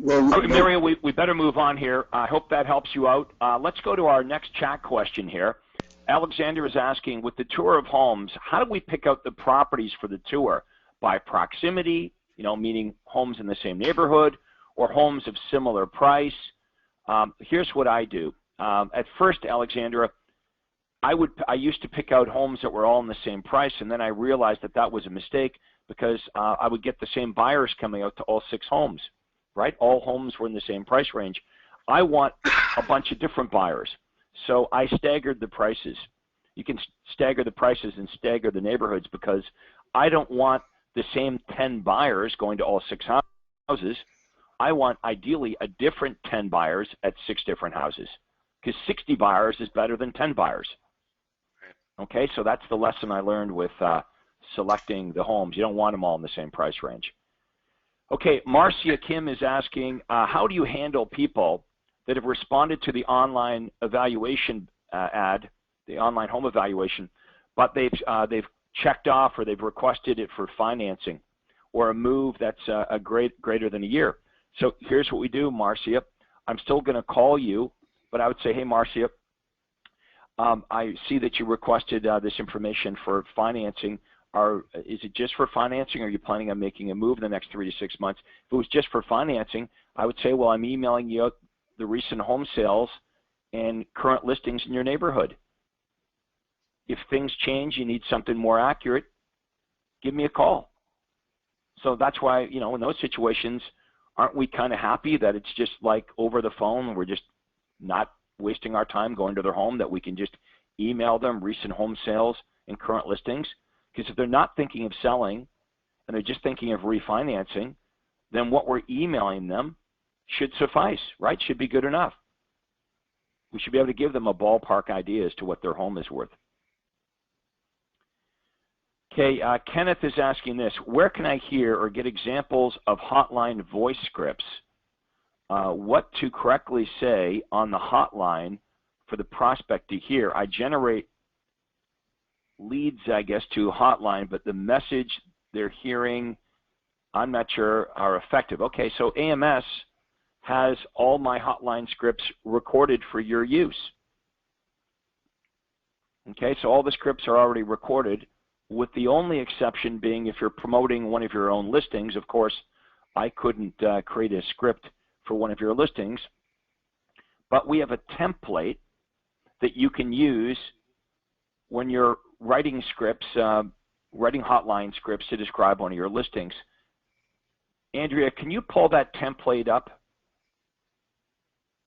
Well, Okay, Mario, we better move on here. I hope that helps you out. Let's go to our next chat question here. Alexander is asking, with the tour of homes, how do we pick out the properties for the tour? By proximity, you know, meaning homes in the same neighborhood, or homes of similar price? Here's what I do. At first, Alexandra, I used to pick out homes that were all in the same price, and then I realized that that was a mistake because I would get the same buyers coming out to all 6 homes, right? All homes were in the same price range. I want a bunch of different buyers, so I staggered the prices. You can stagger the prices and stagger the neighborhoods because I don't want the same 10 buyers going to all 6 houses. I want ideally a different 10 buyers at 6 different houses because 60 buyers is better than 10 buyers. Okay, so that's the lesson I learned with selecting the homes. You don't want them all in the same price range. Okay, Marcia Kim is asking, how do you handle people that have responded to the online evaluation ad, the online home evaluation, but they've checked off or they've requested it for financing or a move that's greater than a year? So here's what we do, Marcia. I'm still going to call you, but I would say, hey, Marcia, I see that you requested this information for financing. Is it just for financing, or are you planning on making a move in the next 3 to 6 months? If it was just for financing, I would say, well, I'm emailing you the recent home sales and current listings in your neighborhood. If things change, you need something more accurate, give me a call. So that's why, you know, in those situations, aren't we kind of happy that it's just like over the phone? We're just not wasting our time going to their home, that we can just email them recent home sales and current listings. Because if they're not thinking of selling and they're just thinking of refinancing, then what we're emailing them should suffice, right? Should be good enough. We should be able to give them a ballpark idea as to what their home is worth. Okay, Kenneth is asking this: where can I hear or get examples of hotline voice scripts? What to correctly say on the hotline for the prospect to hear? I generate leads, I guess, to hotline, but the message they're hearing, I'm not sure are effective. Okay, so AMS has all my hotline scripts recorded for your use. Okay, so all the scripts are already recorded, with the only exception being if you're promoting one of your own listings. Of course, I couldn't create a script for one of your listings, but we have a template that you can use when you're writing scripts, writing hotline scripts to describe one of your listings. Andrea, can you pull that template up?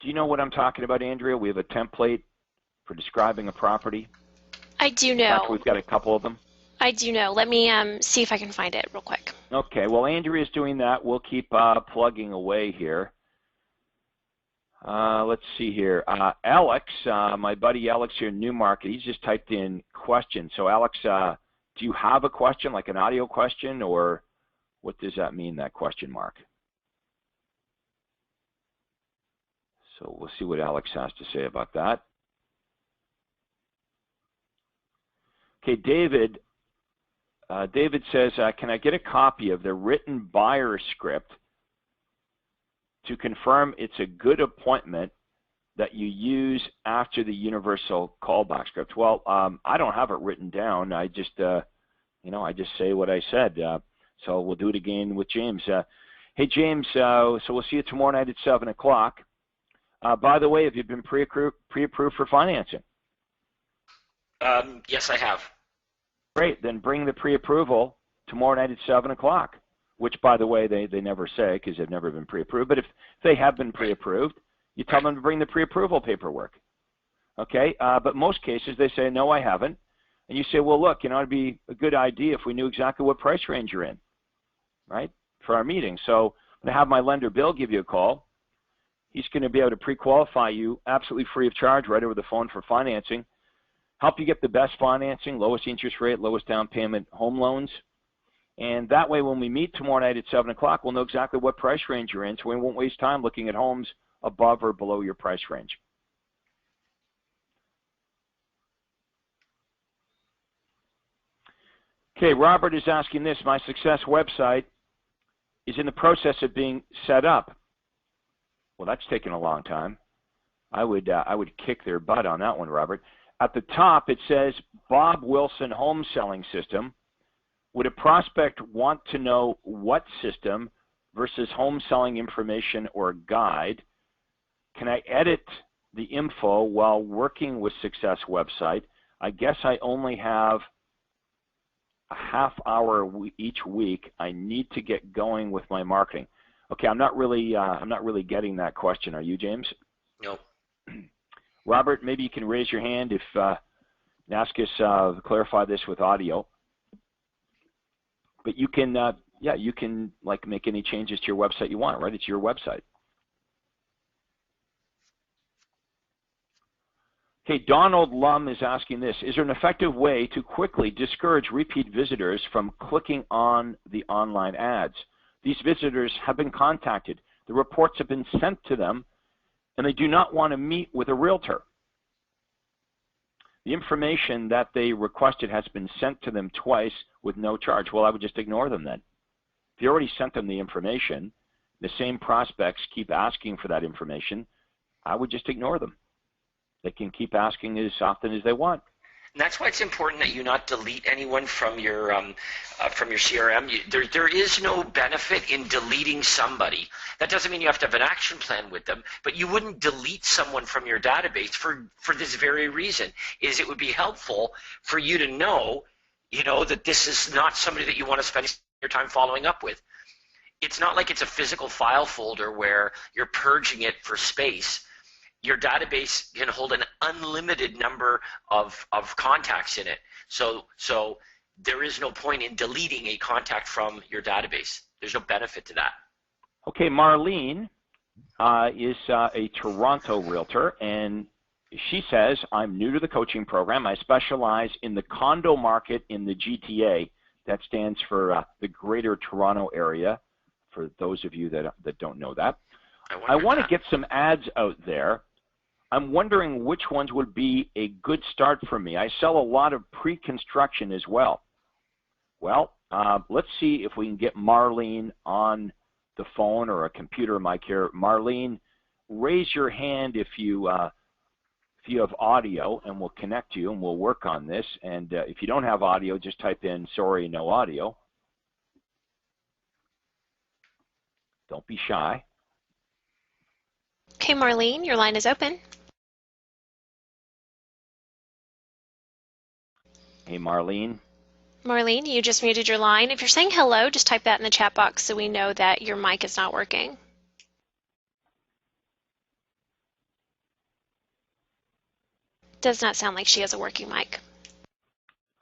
Do you know what I'm talking about, Andrea? We have a template for describing a property. I do In fact, know. we've got a couple of them. I do know. Let me see if I can find it real quick. Okay, well, Andrea's doing that. We'll keep plugging away here. Let's see here. Alex, my buddy Alex here in Newmarket, he's just typed in question. So Alex, do you have a question, like an audio question, or what does that mean, that question mark? So we'll see what Alex has to say about that. Okay, David. David says, can I get a copy of the written buyer script to confirm it's a good appointment that you use after the universal callback script? Well, I don't have it written down. I just, I just say what I said. So we'll do it again with James. Hey, James, so we'll see you tomorrow night at 7 o'clock. By the way, have you been pre-approved for financing? Yes, I have. Great, then bring the pre-approval tomorrow night at 7 o'clock, which, by the way, they never say because they've never been pre-approved. But if they have been pre-approved, you tell them to bring the pre-approval paperwork. Okay, but most cases they say, no, I haven't. And you say, well, look, it'd be a good idea if we knew exactly what price range you're in, right, for our meeting. So I'm going to have my lender, Bill, give you a call. He's going to be able to pre-qualify you absolutely free of charge right over the phone for financing, help you get the best financing, lowest interest rate, lowest down payment home loans. And that way, when we meet tomorrow night at 7 o'clock, we'll know exactly what price range you're in, so we won't waste time looking at homes above or below your price range. Okay, Robert is asking this: my success website is in the process of being set up. Well, that's taken a long time. I would kick their butt on that one, Robert. At the top, it says Bob Wilson Home Selling System. Would a prospect want to know what system versus home selling information or guide? Can I edit the info while working with Success website? I guess I only have a half hour each week. I need to get going with my marketing. Okay, I'm not really getting that question. Are you, James? No. Robert, maybe you can raise your hand if and ask us to clarify this with audio. But you can, you can like make any changes to your website you want, right? It's your website. Okay, Donald Lum is asking this: is there an effective way to quickly discourage repeat visitors from clicking on the online ads? These visitors have been contacted, the reports have been sent to them, and they do not want to meet with a realtor. The information that they requested has been sent to them twice with no charge. Well, I would just ignore them then. If you already sent them the information, the same prospects keep asking for that information, I would just ignore them. They can keep asking as often as they want. And that's why it's important that you not delete anyone from your CRM. There is no benefit in deleting somebody. That doesn't mean you have to have an action plan with them, but you wouldn't delete someone from your database for this very reason, is it would be helpful for you to know you know, that this is not somebody that you want to spend your time following up with. It's not like it's a physical file folder where you're purging it for space. Your database can hold an unlimited number of contacts in it. So there is no point in deleting a contact from your database. There's no benefit to that. Okay, Marlene is a Toronto realtor, and she says, I'm new to the coaching program. I specialize in the condo market in the GTA. That stands for the Greater Toronto Area, for those of you that don't know that. I want to get some ads out there. I'm wondering which ones would be a good start for me. I sell a lot of pre-construction as well. Well, let's see if we can get Marlene on the phone or a computer mic here. Marlene, raise your hand if you have audio, and we'll connect you and we'll work on this. And if you don't have audio, just type in sorry, no audio. Don't be shy. Okay, Marlene, your line is open. Hey, Marlene. Marlene, you just muted your line. If you're saying hello, just type that in the chat box so we know that your mic is not working. Does not sound like she has a working mic.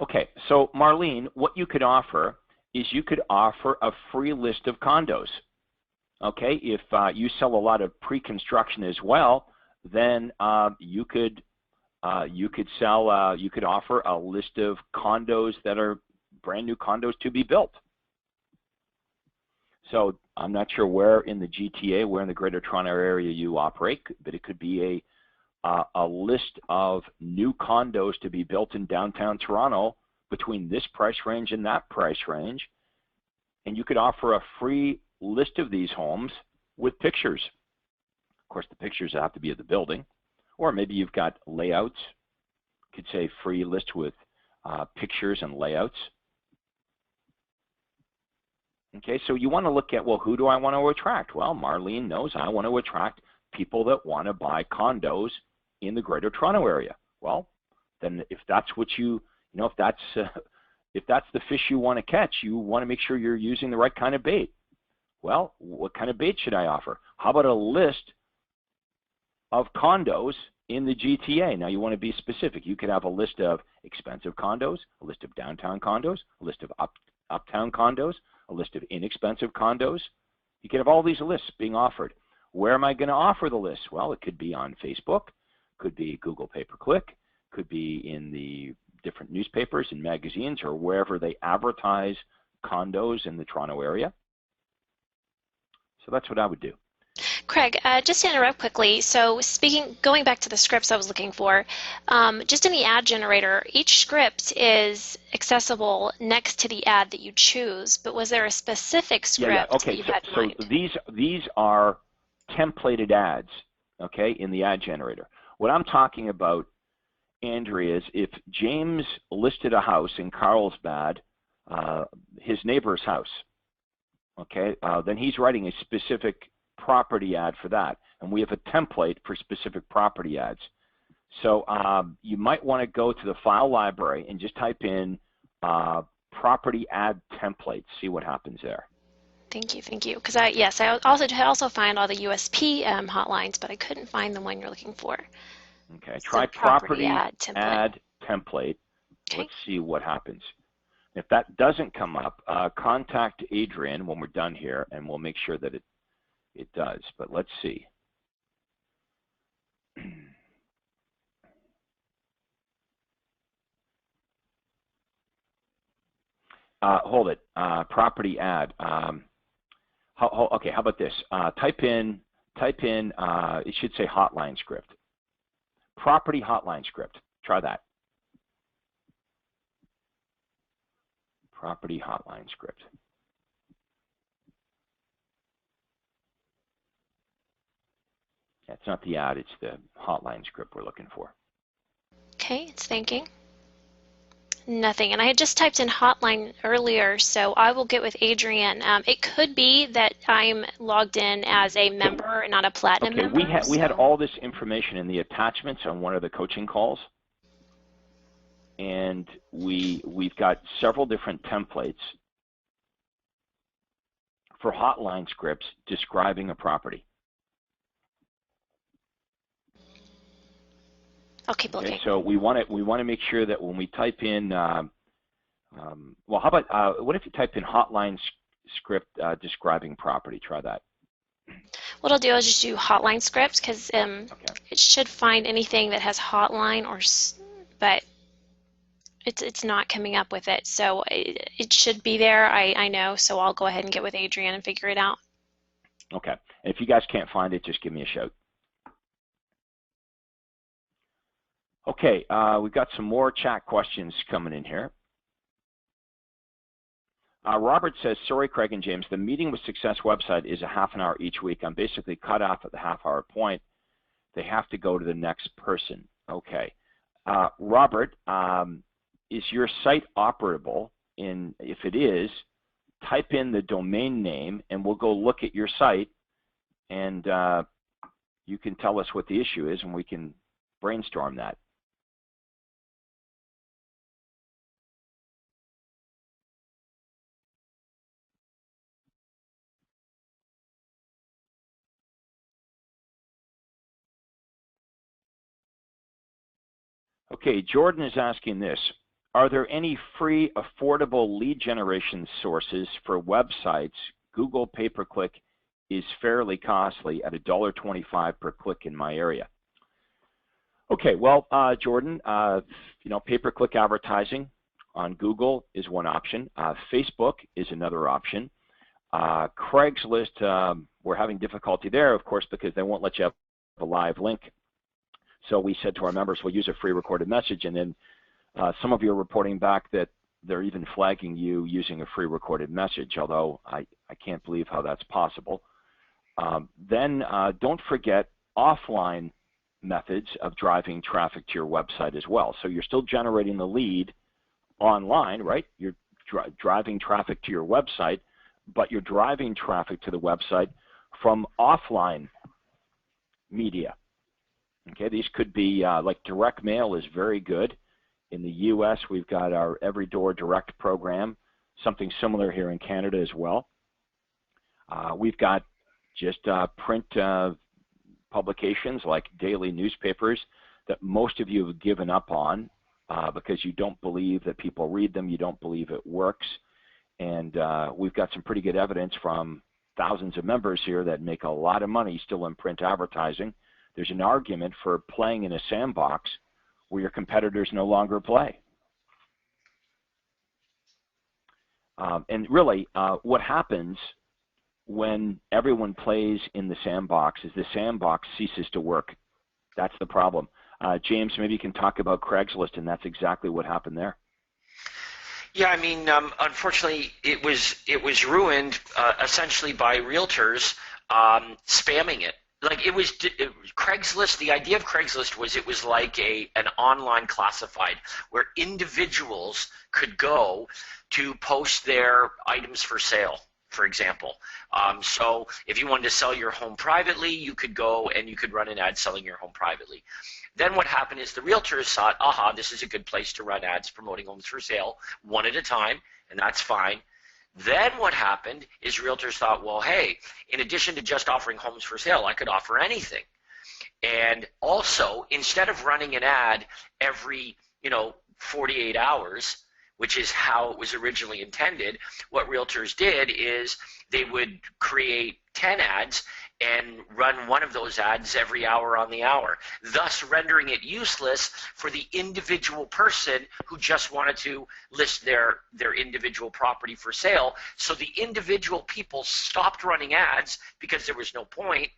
Okay, so Marlene, what you could offer is you could offer a free list of condos. Okay, if you sell a lot of pre-construction as well, then you could offer a list of condos that are brand new condos to be built. So I'm not sure where in the GTA, where in the Greater Toronto Area you operate, but it could be a list of new condos to be built in downtown Toronto between this price range and that price range, and you could offer a free list of these homes with pictures. Of course, the pictures have to be of the building, or maybe you've got layouts. You could say free list with pictures and layouts. Okay, so you want to look at, well, who do I want to attract? Well, Marlene knows I want to attract people that want to buy condos in the Greater Toronto Area. Well, then if that's what if that's the fish you want to catch, you want to make sure you're using the right kind of bait. Well, what kind of bait should I offer? How about a list of condos in the GTA? Now, you want to be specific. You could have a list of expensive condos, a list of downtown condos, a list of uptown condos, a list of inexpensive condos. You could have all these lists being offered. Where am I going to offer the list? Well, it could be on Facebook, could be Google pay-per-click, could be in the different newspapers and magazines or wherever they advertise condos in the Toronto area. So that's what I would do. Craig, just to interrupt quickly, so going back to the scripts I was looking for, just in the ad generator, each script is accessible next to the ad that you choose, but was there a specific script Okay, that you had in mind? So these are templated ads, okay, in the ad generator. What I'm talking about, Andrea, is if James listed a house in Carlsbad, his neighbor's house, okay, then he's writing a specific property ad for that, and we have a template for specific property ads. So you might want to go to the file library and just type in property ad templates, see what happens there. Thank you, thank you. Because I also find all the USP hotlines, but I couldn't find the one you're looking for. Okay, So try property ad template. Okay. Let's see what happens. If that doesn't come up, contact Adrian when we're done here, and we'll make sure that it does. But let's see. Hold it. Property ad. Okay, how about this? Type in. It should say hotline script. Property hotline script. Try that. Property hotline script. It's not the ad, it's the hotline script we're looking for. Okay, it's thinking. Nothing. And I had just typed in hotline earlier, so I will get with Adrian. It could be that I'm logged in as a member and not a platinum member. We had all this information in the attachments on one of the coaching calls. and we've got several different templates for hotline scripts describing a property. I'll keep looking. Okay, so we want to make sure that when we type in, well, how about what if you type in hotline script describing property? Try that. What I'll do is just do hotline script because Okay. it should find anything that has hotline but it's not coming up with it. So it should be there. I know. So I'll go ahead and get with Adrienne and figure it out. Okay. And if you guys can't find it, just give me a shout. Okay, we've got some more chat questions coming in here. Robert says, sorry, Craig and James, the Meeting with Success website is a half an hour each week. I'm basically cut off at the half-hour point. They have to go to the next person. Okay. Robert, is your site operable? If it is, type in the domain name, and we'll go look at your site, and you can tell us what the issue is, and we can brainstorm that. Okay, Jordan is asking this. Are there any free, affordable lead generation sources for websites? Google pay-per-click is fairly costly at $1.25 per click in my area. Okay, well, Jordan, you know, pay-per-click advertising on Google is one option. Facebook is another option. Craigslist, we're having difficulty there, of course, because they won't let you have a live link. So we said to our members, we'll use a free recorded message, and then some of you are reporting back that they're even flagging you using a free recorded message, although I can't believe how that's possible. Then don't forget offline methods of driving traffic to your website as well. So you're still generating the lead online, right? You're driving traffic to your website, but you're driving traffic to the website from offline media. Okay, these could be like direct mail is very good. In the US, we've got our Every Door Direct program, something similar here in Canada as well. We've got just print publications like daily newspapers that most of you have given up on because you don't believe that people read them, you don't believe it works. And we've got some pretty good evidence from thousands of members here that make a lot of money still in print advertising. There's an argument for playing in a sandbox where your competitors no longer play. And really, what happens when everyone plays in the sandbox is the sandbox ceases to work. That's the problem. James, maybe you can talk about Craigslist, and that's exactly what happened there. Yeah, I mean, unfortunately, it was ruined essentially by realtors spamming it. Like Craigslist, the idea of Craigslist was it was like an online classified where individuals could go to post their items for sale, for example. So if you wanted to sell your home privately, you could go and you could run an ad selling your home privately. Then what happened is the realtors thought, aha, this is a good place to run ads promoting homes for sale one at a time, and that's fine. Then what happened is realtors thought, well, hey, in addition to just offering homes for sale, I could offer anything. And also, instead of running an ad every, 48 hours, which is how it was originally intended, what realtors did is they would create 10 ads and run one of those ads every hour on the hour, thus rendering it useless for the individual person who just wanted to list their individual property for sale. So the individual people stopped running ads because there was no point,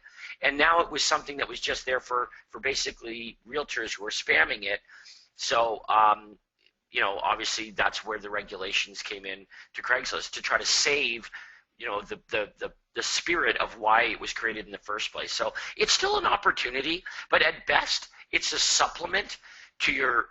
and now it was something that was just there for basically realtors who were spamming it. So obviously that's where the regulations came in to Craigslist to try to save the spirit of why it was created in the first place. So it's still an opportunity, but at best it's a supplement to your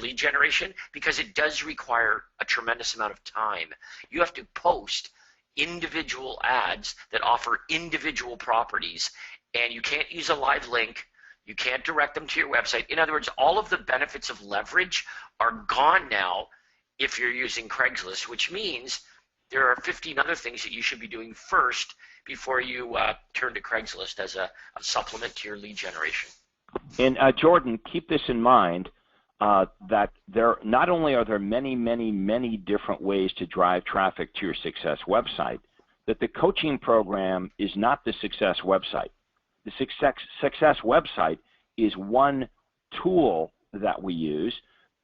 lead generation because it does require a tremendous amount of time. You have to post individual ads that offer individual properties, and you can't use a live link You can't direct them to your website. In other words, all of the benefits of leverage are gone now if you're using Craigslist, which means there are 15 other things that you should be doing first before you turn to Craigslist as a supplement to your lead generation. And Jordan, keep this in mind, that there not only are there many, many, many different ways to drive traffic to your success website, that the coaching program is not the success website. The success website is one tool that we use,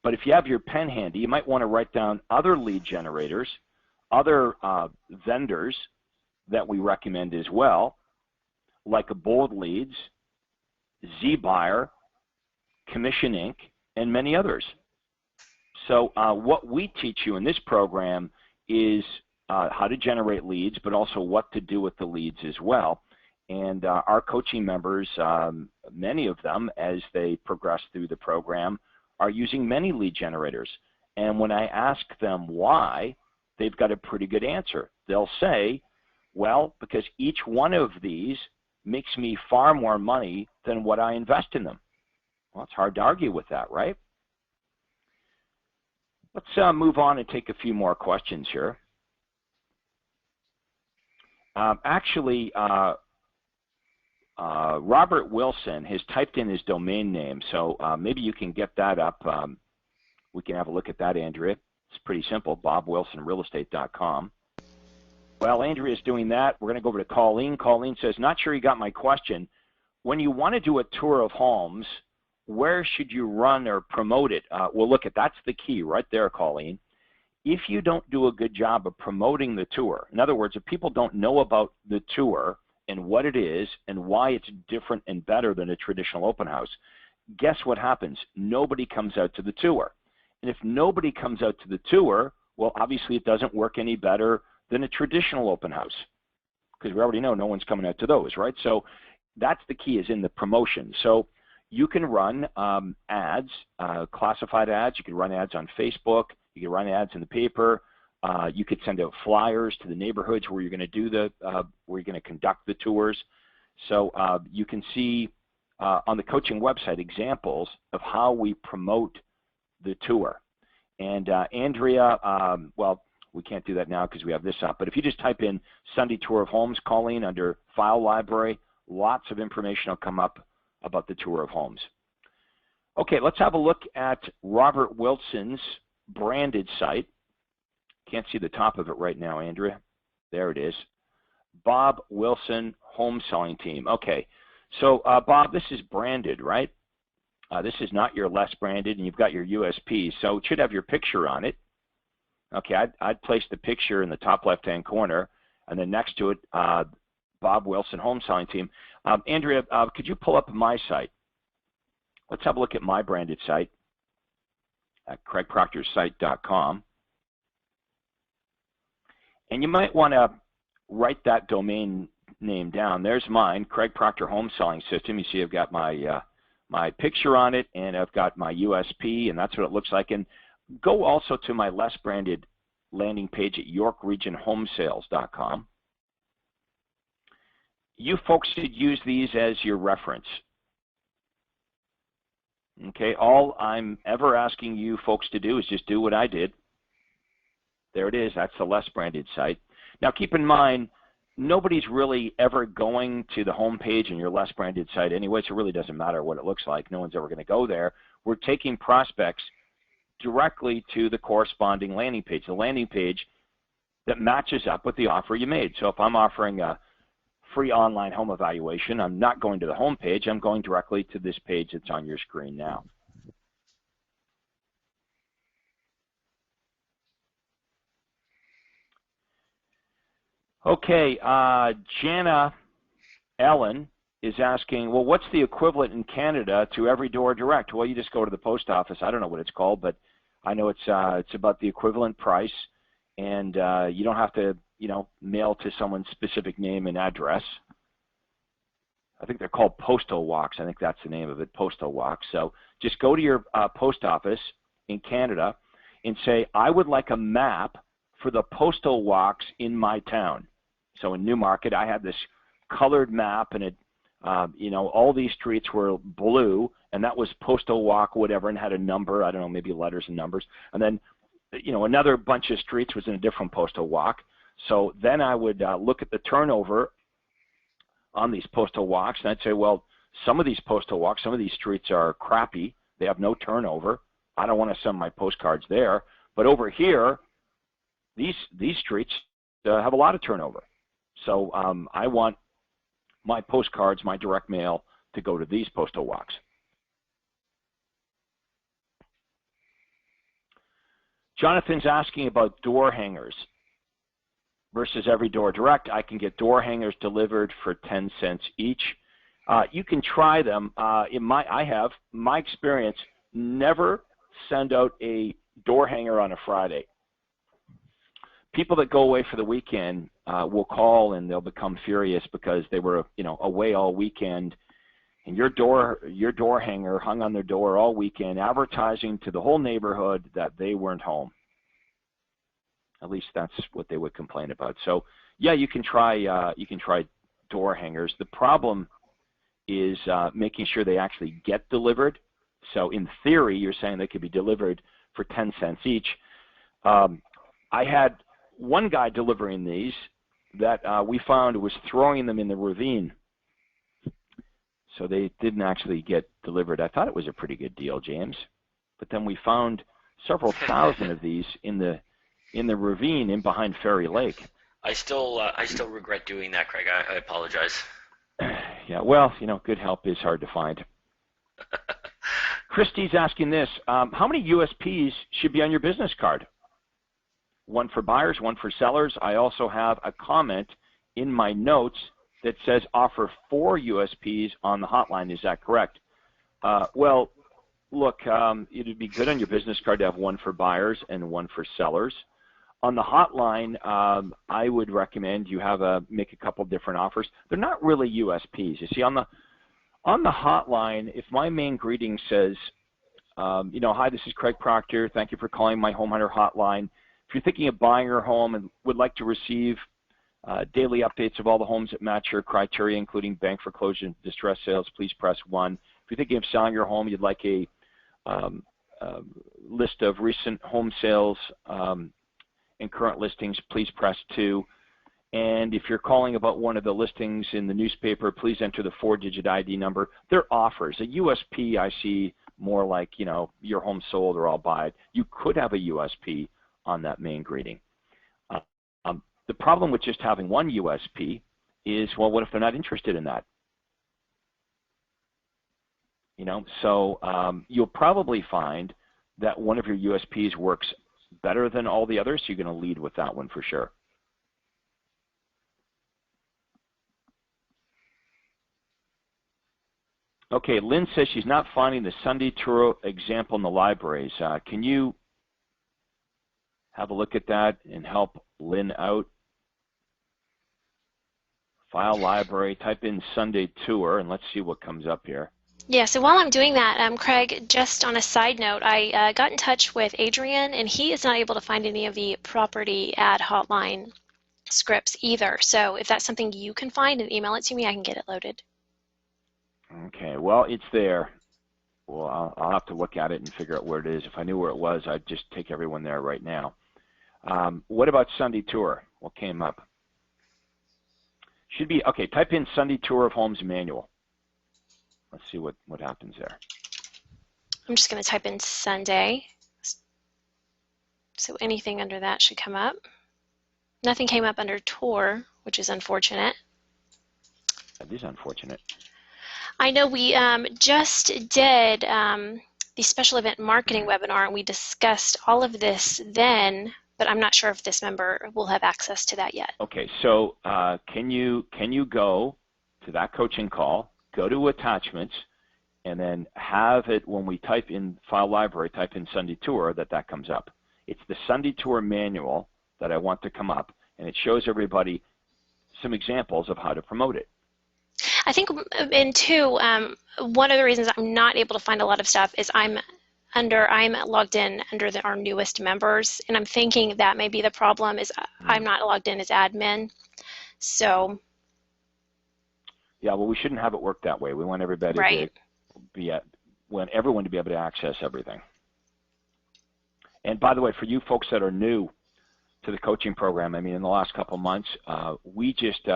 but if you have your pen handy, you might want to write down other lead generators, other vendors that we recommend as well, like a Bold Leads, ZBuyer, Commission Inc., and many others. So what we teach you in this program is how to generate leads, but also what to do with the leads as well. And our coaching members, many of them, as they progress through the program, are using many lead generators. And when I ask them why, they've got a pretty good answer. They'll say, well, because each one of these makes me far more money than what I invest in them. Well, it's hard to argue with that, right? Let's move on and take a few more questions here. Robert Wilson has typed in his domain name, so maybe you can get that up. We can have a look at that, Andrea. It's pretty simple, bobwilsonrealestate.com. While Andrea's doing that, we're going to go over to Colleen. Colleen says, not sure you got my question. When you want to do a tour of homes, where should you run or promote it? Well, look, that's the key right there, Colleen. If you don't do a good job of promoting the tour, in other words, if people don't know about the tour and what it is and why it's different and better than a traditional open house, guess what happens? Nobody comes out to the tour. And if nobody comes out to the tour, well, obviously it doesn't work any better than a traditional open house, because we already know no one's coming out to those, right? So that's the key, is in the promotion. So you can run ads, classified ads. You can run ads on Facebook. You can run ads in the paper. You could send out flyers to the neighborhoods where you're going to do where you're going to conduct the tours. So you can see on the coaching website examples of how we promote the tour. And Andrea, well, we can't do that now because we have this up, but if you just type in Sunday Tour of Homes, Colleen, under File Library, lots of information will come up about the tour of homes. Okay, let's have a look at Robert Wilson's branded site. Can't see the top of it right now, Andrea. There it is. Bob Wilson Home Selling Team. Okay, so Bob, this is branded, right? This is not your less branded, and you've got your USP, so it should have your picture on it. Okay, I'd place the picture in the top left-hand corner, and then next to it, Bob Wilson Home Selling Team. Andrea, could you pull up my site? Let's have a look at my branded site at craigproctorsite.com. And you might want to write that domain name down. There's mine, Craig Proctor Home Selling System. You see I've got my, my picture on it, and I've got my USP, and that's what it looks like. And go also to my less branded landing page at YorkRegionHomeSales.com. You folks should use these as your reference. Okay, all I'm ever asking you folks to do is just do what I did. There it is. That's the less branded site. Now keep in mind, nobody's really ever going to the home page in your less branded site anyway, so it really doesn't matter what it looks like. No one's ever going to go there. We're taking prospects directly to the corresponding landing page, the landing page that matches up with the offer you made. So if I'm offering a free online home evaluation, I'm not going to the home page. I'm going directly to this page that's on your screen now. Okay, Jana Ellen is asking, well, what's the equivalent in Canada to Every Door Direct? Well, you just go to the post office. I don't know what it's called, but I know it's about the equivalent price, and you don't have to, mail to someone's specific name and address. I think they're called postal walks. I think that's the name of it, postal walks. So just go to your post office in Canada and say, I would like a map for the postal walks in my town. So in Newmarket, I had this colored map, and it You know, all these streets were blue, and that was postal walk, whatever, and had a number. I don't know, maybe letters and numbers. And then, you know, another bunch of streets was in a different postal walk. So then I would look at the turnover on these postal walks, and I'd say, well, some of these postal walks, some of these streets are crappy. They have no turnover. I don't want to send my postcards there. But over here, these streets have a lot of turnover. So I want my postcards, my direct mail, to go to these postal walks. Jonathan's asking about door hangers versus every door direct. I can get door hangers delivered for 10 cents each. You can try them. I have, my experience, never send out a door hanger on a Friday. People that go away for the weekend will call and they'll become furious because they were, you know, away all weekend, and your door hanger hung on their door all weekend, advertising to the whole neighborhood that they weren't home. At least that's what they would complain about. So yeah, you can try door hangers. The problem is making sure they actually get delivered. So in theory, you're saying they could be delivered for 10 cents each. I had one guy delivering these that we found was throwing them in the ravine. So they didn't actually get delivered. I thought it was a pretty good deal, James. But then we found several thousand of these in the ravine in behind Ferry Lake. I still regret doing that, Craig. I apologize. Yeah, well, you know, good help is hard to find. Christy's asking this, how many USPs should be on your business card? One for buyers, one for sellers. I also have a comment in my notes that says offer 4 USPs on the hotline. Is that correct? Well, look, it would be good on your business card to have one for buyers and one for sellers. On the hotline, I would recommend you have make a couple different offers. They're not really USPs. You see, on the hotline, if my main greeting says, you know, hi, this is Craig Proctor. Thank you for calling my Home Hunter hotline. If you're thinking of buying your home and would like to receive daily updates of all the homes that match your criteria, including bank foreclosure and distress sales, please press 1. If you're thinking of selling your home, you'd like a list of recent home sales and current listings, please press 2. And if you're calling about one of the listings in the newspaper, please enter the 4-digit ID number. They're offers. A USP I see more like, you know, your home sold or I'll buy it. You could have a USP on that main greeting. The problem with just having one USP is, well, what if they're not interested in that? You know, so you'll probably find that one of your USPs works better than all the others, so you're going to lead with that one for sure. Okay, Lynn says she's not finding the Sunday tour example in the libraries. Can you have a look at that and help Lynn out? File library, type in Sunday tour, and let's see what comes up here. Yeah, so while I'm doing that, Craig, just on a side note, I got in touch with Adrian, and he is not able to find any of the property ad hotline scripts either. So if that's something you can find and email it to me, I can get it loaded. Okay, well, it's there. Well, I'll have to look at it and figure out where it is. If I knew where it was, I'd just take everyone there right now. What about Sunday tour? What came up? Should be, okay, type in Sunday tour of homes manual. Let's see what happens there. I'm just going to type in Sunday. So anything under that should come up. Nothing came up under tour, which is unfortunate. That is unfortunate. I know we just did the special event marketing webinar, and we discussed all of this then, but I'm not sure if this member will have access to that yet. Okay, so can you go to that coaching call, go to attachments, and then have it, when we type in file library, type in Sunday tour, that comes up. It's the Sunday tour manual that I want to come up, and it shows everybody some examples of how to promote it. I think, and two, one of the reasons I'm not able to find a lot of stuff is I'm logged in under our newest members, and I'm thinking that may be the problem is I'm not logged in as admin. So Yeah, well, we shouldn't have it work that way. We want everybody Right. to be want everyone to be able to access everything. And by the way, for you folks that are new to the coaching program, I mean, in the last couple of months, we just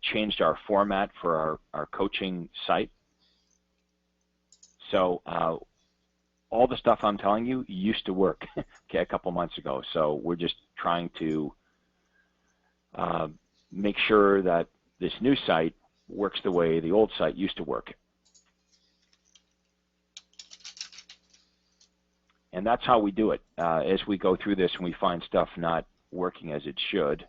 changed our format for our coaching site. So all the stuff I'm telling you used to work okay, a couple months ago. So we're just trying to make sure that this new site works the way the old site used to work. And that's how we do it. As we go through this and we find stuff not working as it should,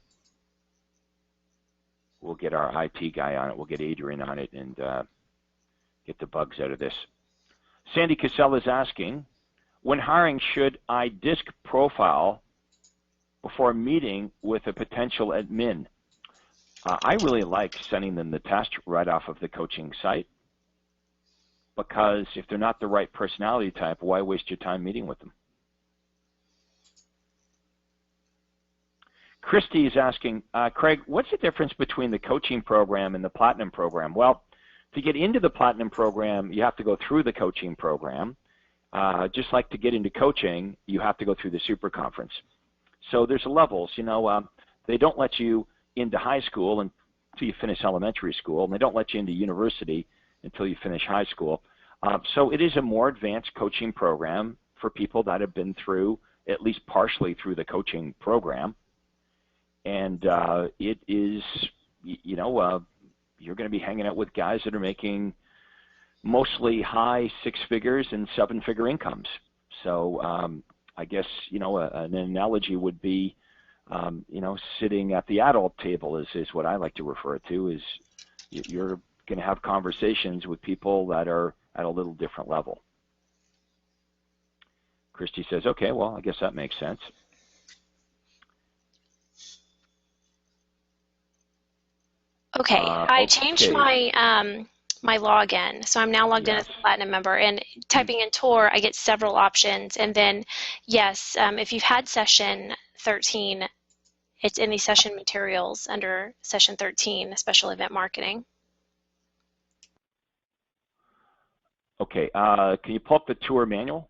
we'll get our IT guy on it, we'll get Adrian on it, and get the bugs out of this. Sandy Cassell is asking, when hiring, should I disc profile before meeting with a potential admin? I really like sending them the test right off of the coaching site, because if they're not the right personality type, why waste your time meeting with them? Christy is asking, Craig, what's the difference between the coaching program and the Platinum program? Well, to get into the Platinum program, you have to go through the coaching program. Just like to get into coaching, you have to go through the super conference. So there's levels. You know, they don't let you into high school until you finish elementary school, and they don't let you into university until you finish high school. So it is a more advanced coaching program for people that have been through, at least partially through the coaching program. And it is, you know, you're going to be hanging out with guys that are making mostly high six figures and seven-figure incomes. So I guess, you know, an analogy would be, you know, sitting at the adult table is what I like to refer to, is you're going to have conversations with people that are at a little different level. Christy says, okay, well, I guess that makes sense. Okay, I changed my my login, so I'm now logged in as a Platinum member, and typing in tour, I get several options, and then, yes, if you've had session 13, it's in the session materials under session 13, special event marketing. Okay, can you pull up the tour manual?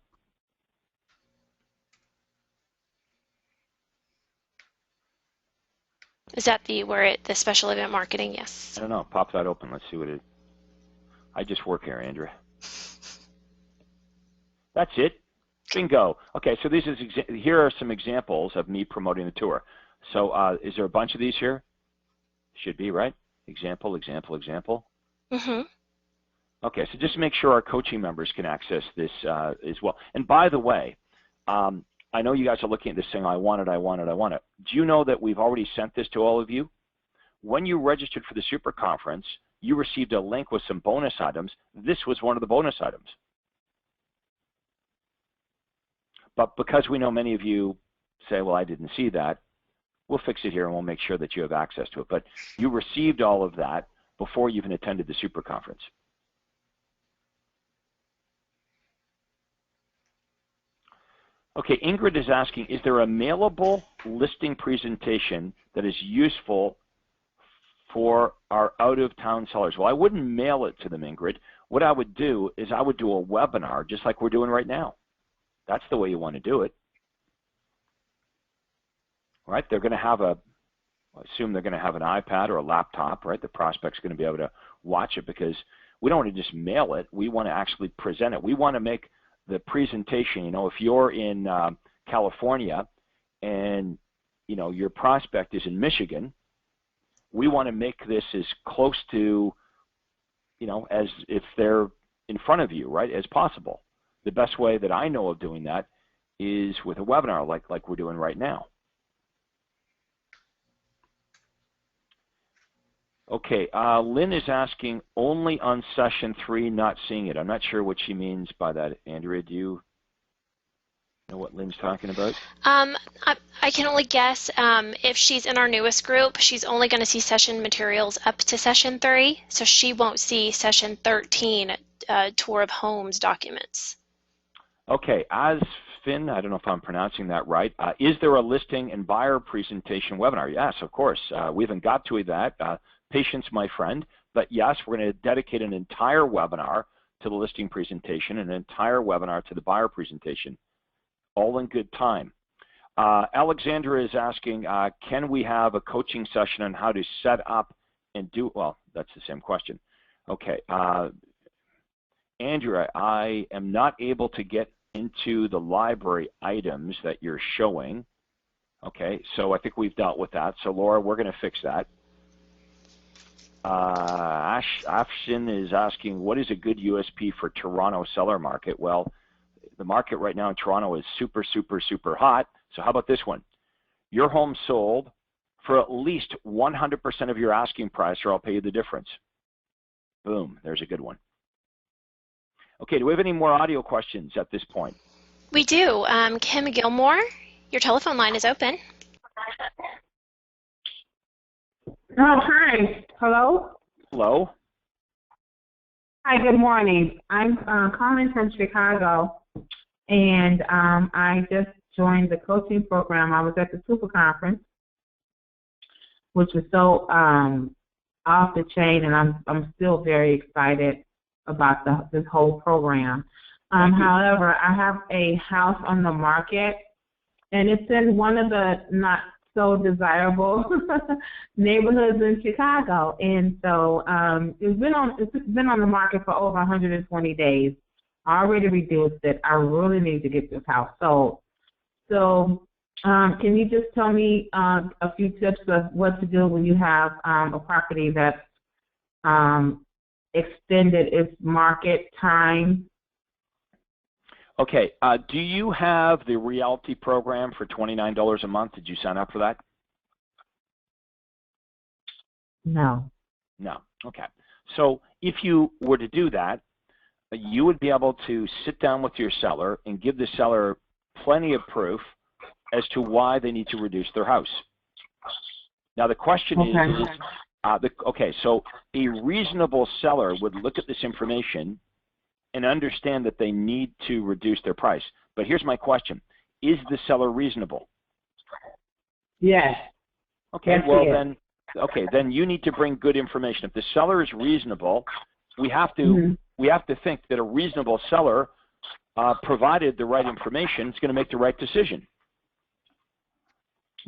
Is that the the special event marketing? Yes. I don't know. Pop that open. Let's see what it. I just work here, Andrea. That's it. Bingo. Okay, so here are some examples of me promoting the tour. So is there a bunch of these here? Should be, right? Example, example, example. Mm-hmm. Okay, so just make sure our coaching members can access this as well. And by the way, I know you guys are looking at this saying, I want it, I want it, I want it. Do you know that we've already sent this to all of you? When you registered for the super conference, you received a link with some bonus items. This was one of the bonus items. But because we know many of you say, well, I didn't see that, we'll fix it here and we'll make sure that you have access to it. But you received all of that before you even attended the super conference. Okay, Ingrid is asking, is there a mailable listing presentation that is useful for our out-of-town sellers? Well, I wouldn't mail it to them, Ingrid. What I would do is I would do a webinar just like we're doing right now. That's the way you want to do it. Right? They're going to have I assume they're going to have an iPad or a laptop, right? The prospect's going to be able to watch it, because we don't want to just mail it. We want to actually present it. We want to make the presentation, you know, if you're in California and, you know, your prospect is in Michigan, we want to make this as close to, you know, as if they're in front of you, right, as possible. The best way that I know of doing that is with a webinar like we're doing right now. Okay, Lynn is asking, only on session 3, not seeing it. I'm not sure what she means by that. Andrea, do you know what Lynn's talking about? I can only guess. If she's in our newest group, she's only going to see session materials up to session 3, so she won't see session 13, tour of homes documents. Okay, Finn, I don't know if I'm pronouncing that right. Is there a listing and buyer presentation webinar? Yes, of course. We haven't got to that. Patience, my friend. But yes, we're going to dedicate an entire webinar to the listing presentation and an entire webinar to the buyer presentation, all in good time. Alexandra is asking, can we have a coaching session on how to set up and do, well, that's the same question. Okay, Andrea, I am not able to get into the library items that you're showing. Okay, so I think we've dealt with that. So Laura, we're going to fix that. Afshin is asking, what is a good USP for Toronto seller market? Well, the market right now in Toronto is super, super, super hot. So how about this one? Your home sold for at least 100% of your asking price, or I'll pay you the difference. Boom, there's a good one. Okay, do we have any more audio questions at this point? We do. Kim Gilmore, your telephone line is open. Oh, hi. Hello? Hello? Hi, good morning. I'm calling from Chicago, and I just joined the coaching program. I was at the Super Conference, which was so off the chain, and I'm still very excited about this whole program. However, I have a house on the market, and it's in one of the not so desirable neighborhoods in Chicago, and so it's been on the market for over 120 days. I already reduced it. I really need to get this house sold. So can you just tell me a few tips of what to do when you have a property that's extended its market time? Okay, do you have the Realty program for $29 a month? Did you sign up for that? No. No, okay. So if you were to do that, you would be able to sit down with your seller and give the seller plenty of proof as to why they need to reduce their house. Now the question is, so a reasonable seller would look at this information and understand that they need to reduce their price. But here's my question. Is the seller reasonable? Yes. Okay, yes, well then you need to bring good information. If the seller is reasonable, we have to think that a reasonable seller, provided the right information, is going to make the right decision.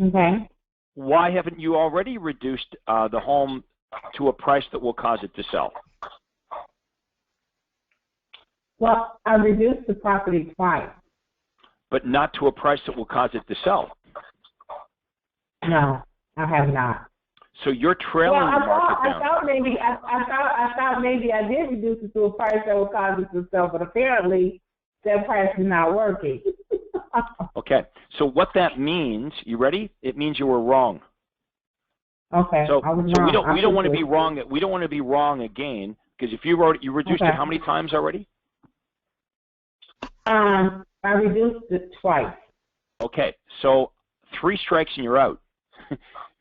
Okay. Why haven't you already reduced the home to a price that will cause it to sell? Well, I reduced the property twice. But not to a price that will cause it to sell. No, I have not. So you're trailing the market down. I thought maybe I did reduce it to a price that would cause it to sell, but apparently that price is not working. Okay, so what that means, you ready? It means you were wrong. Okay. So wrong. we don't want to be wrong. We don't want to be wrong again, because if you reduced it how many times already? I reduced it twice. Okay, so 3 strikes and you're out.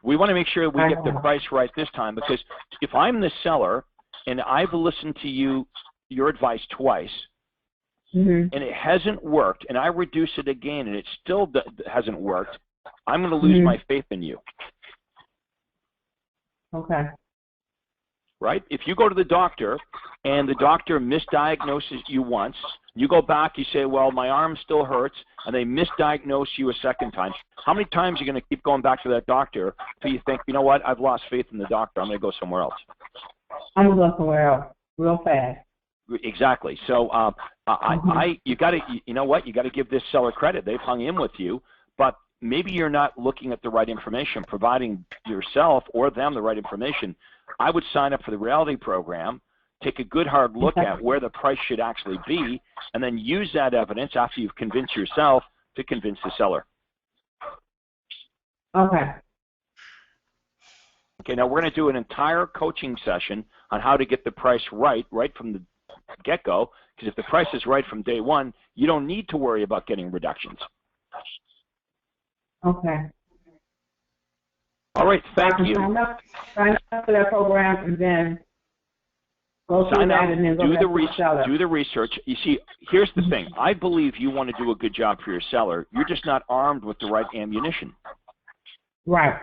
We want to make sure we get the price right this time, because if I'm the seller and I've listened to your advice twice, and it hasn't worked, and I reduce it again and it still hasn't worked, I'm going to lose my faith in you. Okay. Right? If you go to the doctor and the doctor misdiagnoses you once, you go back, you say, well, my arm still hurts, and they misdiagnose you a second time. How many times are you going to keep going back to that doctor until you think, you know what, I've lost faith in the doctor, I'm going to go somewhere else? I'm going to go somewhere else real fast. Exactly. So you got to, you know what, you got to give this seller credit. They've hung in with you, but maybe you're not looking at the right information, providing yourself or them the right information. I would sign up for the Reality program, take a good hard look at where the price should actually be, and then use that evidence after you've convinced yourself to convince the seller. Okay. Okay, now we're going to do an entire coaching session on how to get the price right from the get-go, because if the price is right from day one, you don't need to worry about getting reductions. Okay. All right, thank you. Sign up for that program and then go through Sign up, that and then go do back to the seller. Do the research. You see, here's the thing. I believe you want to do a good job for your seller. You're just not armed with the right ammunition. Right.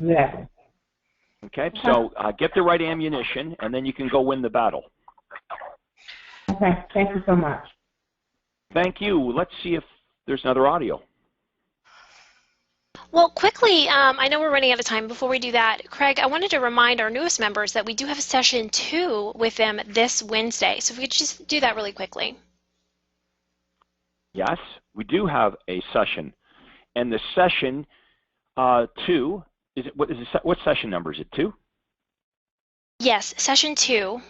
Exactly. Okay, so get the right ammunition, and then you can go win the battle. Okay, thank you so much. Thank you. Let's see if there's another audio. Well, quickly, I know we're running out of time. Before we do that, Craig, I wanted to remind our newest members that we do have a session 2 with them this Wednesday. So if we could just do that really quickly. Yes, we do have a session. And the session 2, what session number is it, 2? Yes, session 2.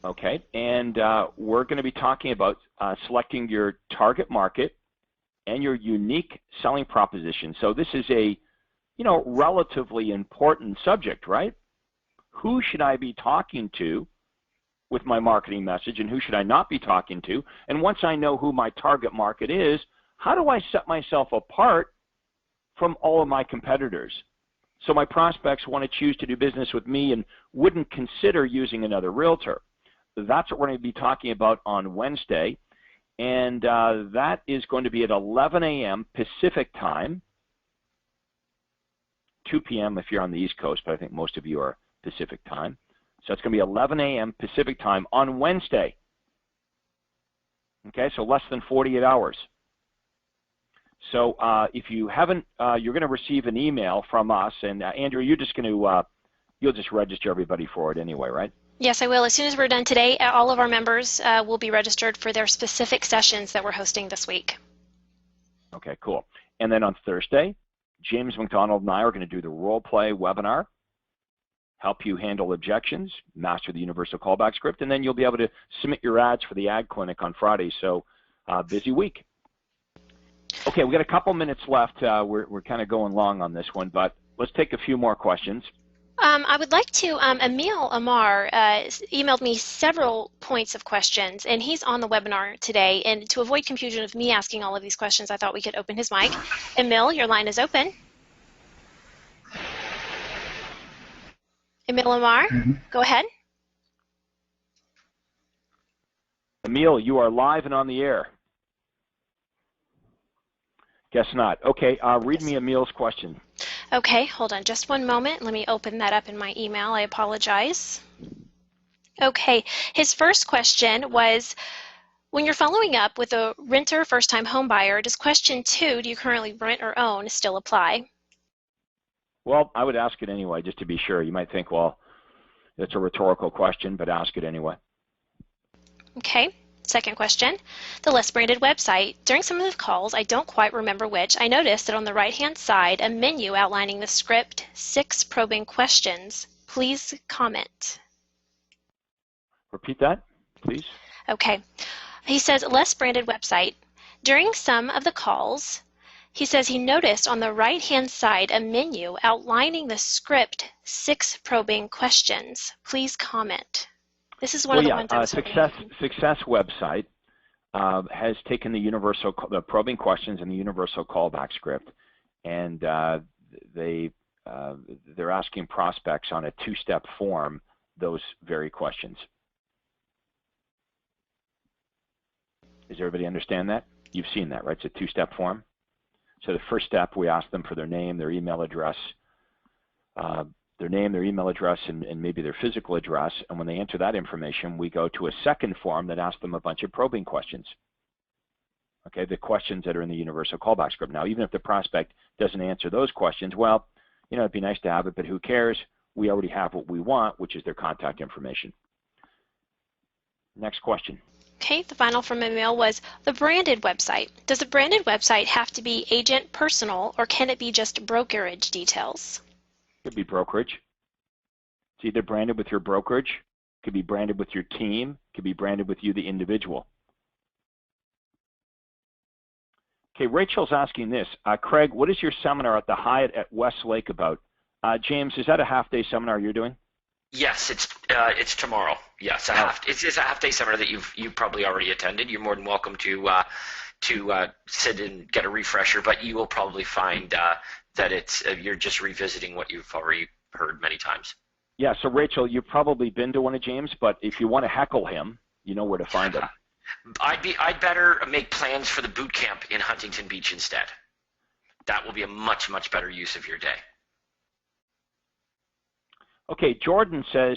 Okay, and we're going to be talking about selecting your target market and your unique selling proposition. So this is a, relatively important subject, right? Who should I be talking to with my marketing message, and who should I not be talking to? And once I know who my target market is, how do I set myself apart from all of my competitors? So my prospects want to choose to do business with me and wouldn't consider using another realtor. That's what we're going to be talking about on Wednesday. And that is going to be at 11 a.m. Pacific time, 2 p.m. if you're on the East Coast, but I think most of you are Pacific time. So it's going to be 11 a.m. Pacific time on Wednesday. Okay, so less than 48 hours. So if you haven't, you're going to receive an email from us, and Andrew, you're just going to, you'll just register everybody for it anyway, right? Yes, I will. As soon as we're done today, all of our members will be registered for their specific sessions that we're hosting this week. Okay, cool. And then on Thursday, James McDonald and I are going to do the role play webinar, help you handle objections, master the universal callback script, and then you'll be able to submit your ads for the ad clinic on Friday. So busy week. Okay, we got a couple minutes left. We're kind of going long on this one, but let's take a few more questions. I would like to, Emil Amar emailed me several points of questions, and he's on the webinar today. And to avoid confusion of me asking all of these questions, I thought we could open his mic. Emil, your line is open. Emil Amar, go ahead. Emil, you are live and on the air. Guess not. Okay, read me Emil's question. Okay, hold on just one moment. Let me open that up in my email. I apologize. Okay, his first question was, when you're following up with a renter first-time home buyer, does question 2, do you currently rent or own, still apply? Well, I would ask it anyway, just to be sure. You might think, well, it's a rhetorical question, but ask it anyway. Okay. Second question, the less branded website. During some of the calls, I don't quite remember which, I noticed that on the right-hand side, a menu outlining the script, 6 probing questions. Please comment. Repeat that, please. Okay. He says, less branded website. During some of the calls, he says he noticed on the right-hand side a menu outlining the script, 6 probing questions. Please comment. This is one of the ones I was Success website has taken the probing questions and the universal callback script, and they're asking prospects on a 2-step form those very questions. Does everybody understand that? You've seen that, right? It's a 2-step form. So the first step, we ask them for their name, their email address, and maybe their physical address. And when they enter that information, we go to a second form that asks them a bunch of probing questions. Okay, the questions that are in the universal callback script. Now, even if the prospect doesn't answer those questions, well, it'd be nice to have it, but who cares? We already have what we want, which is their contact information. Next question. Okay, the final from Emil was the branded website. Does the branded website have to be agent personal, or can it be just brokerage details? Could be brokerage. It's either branded with your brokerage, could be branded with your team, could be branded with you, the individual. Okay, Rachel's asking this. Craig, what is your seminar at the Hyatt at Westlake about? James, is that a half-day seminar you're doing? Yes, it's tomorrow. Yes, it's a half-day seminar that you've probably already attended. You're more than welcome to sit and get a refresher, but you will probably find that you're just revisiting what you've already heard many times. Yeah, so Rachel, you've probably been to one of James, but if you want to heckle him, you know where to find him. I'd better make plans for the boot camp in Huntington Beach instead. That will be a much, much better use of your day. Okay, Jordan says,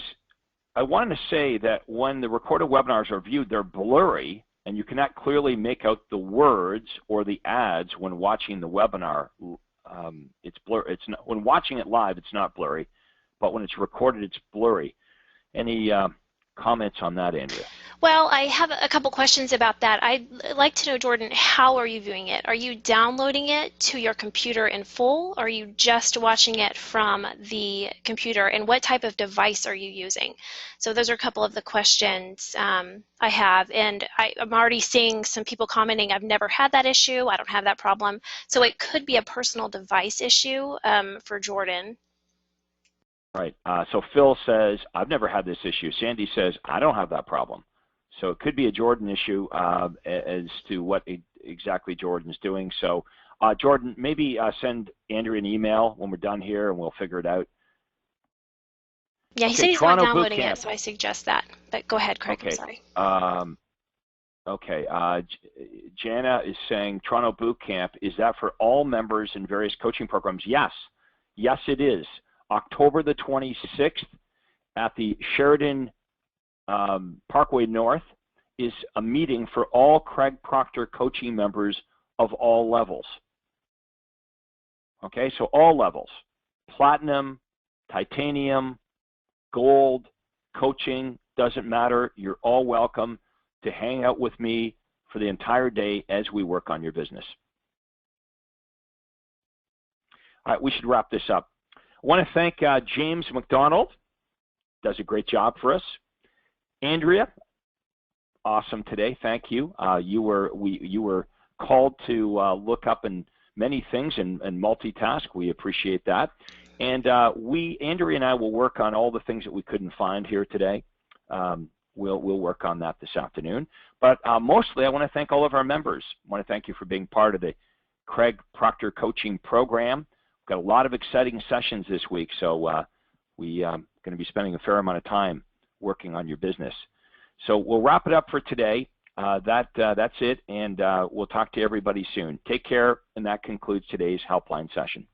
I wanted to say that when the recorded webinars are viewed, they're blurry, and you cannot clearly make out the words or the ads when watching the webinar. It's blur. It's not, when watching it live, it's not blurry, but when it's recorded, it's blurry. Any comments on that, Andrea? Well, I have a couple questions about that. I'd like to know, Jordan, how are you viewing it? Are you downloading it to your computer in full, or are you just watching it from the computer, and what type of device are you using? So those are a couple of the questions I have, and I'm already seeing some people commenting, I've never had that issue, I don't have that problem. So it could be a personal device issue for Jordan. Right. So Phil says, I've never had this issue. Sandy says, I don't have that problem. So it could be a Jordan issue as to what exactly Jordan's doing. So Jordan, maybe send Andrew an email when we're done here and we'll figure it out. Yeah, he okay, said he's Toronto not downloading Bootcamp. it, so I suggest that. But go ahead, Craig, okay. I'm sorry. Okay. Jana is saying Toronto Bootcamp, is that for all members in various coaching programs? Yes. Yes, it is. October the 26th at the Sheridan Parkway North is a meeting for all Craig Proctor coaching members of all levels. Okay, so all levels, platinum, titanium, gold, coaching, doesn't matter. You're all welcome to hang out with me for the entire day as we work on your business. All right, we should wrap this up. I want to thank James McDonald, does a great job for us. Andrea, awesome today, thank you. You were called to look up in many things and multitask. We appreciate that. And Andrea and I will work on all the things that we couldn't find here today. We'll work on that this afternoon. But mostly I want to thank all of our members. I want to thank you for being part of the Craig Proctor Coaching Program. We've got a lot of exciting sessions this week, so we are going to be spending a fair amount of time working on your business. So we'll wrap it up for today. That's it, and we'll talk to everybody soon. Take care, and that concludes today's helpline session.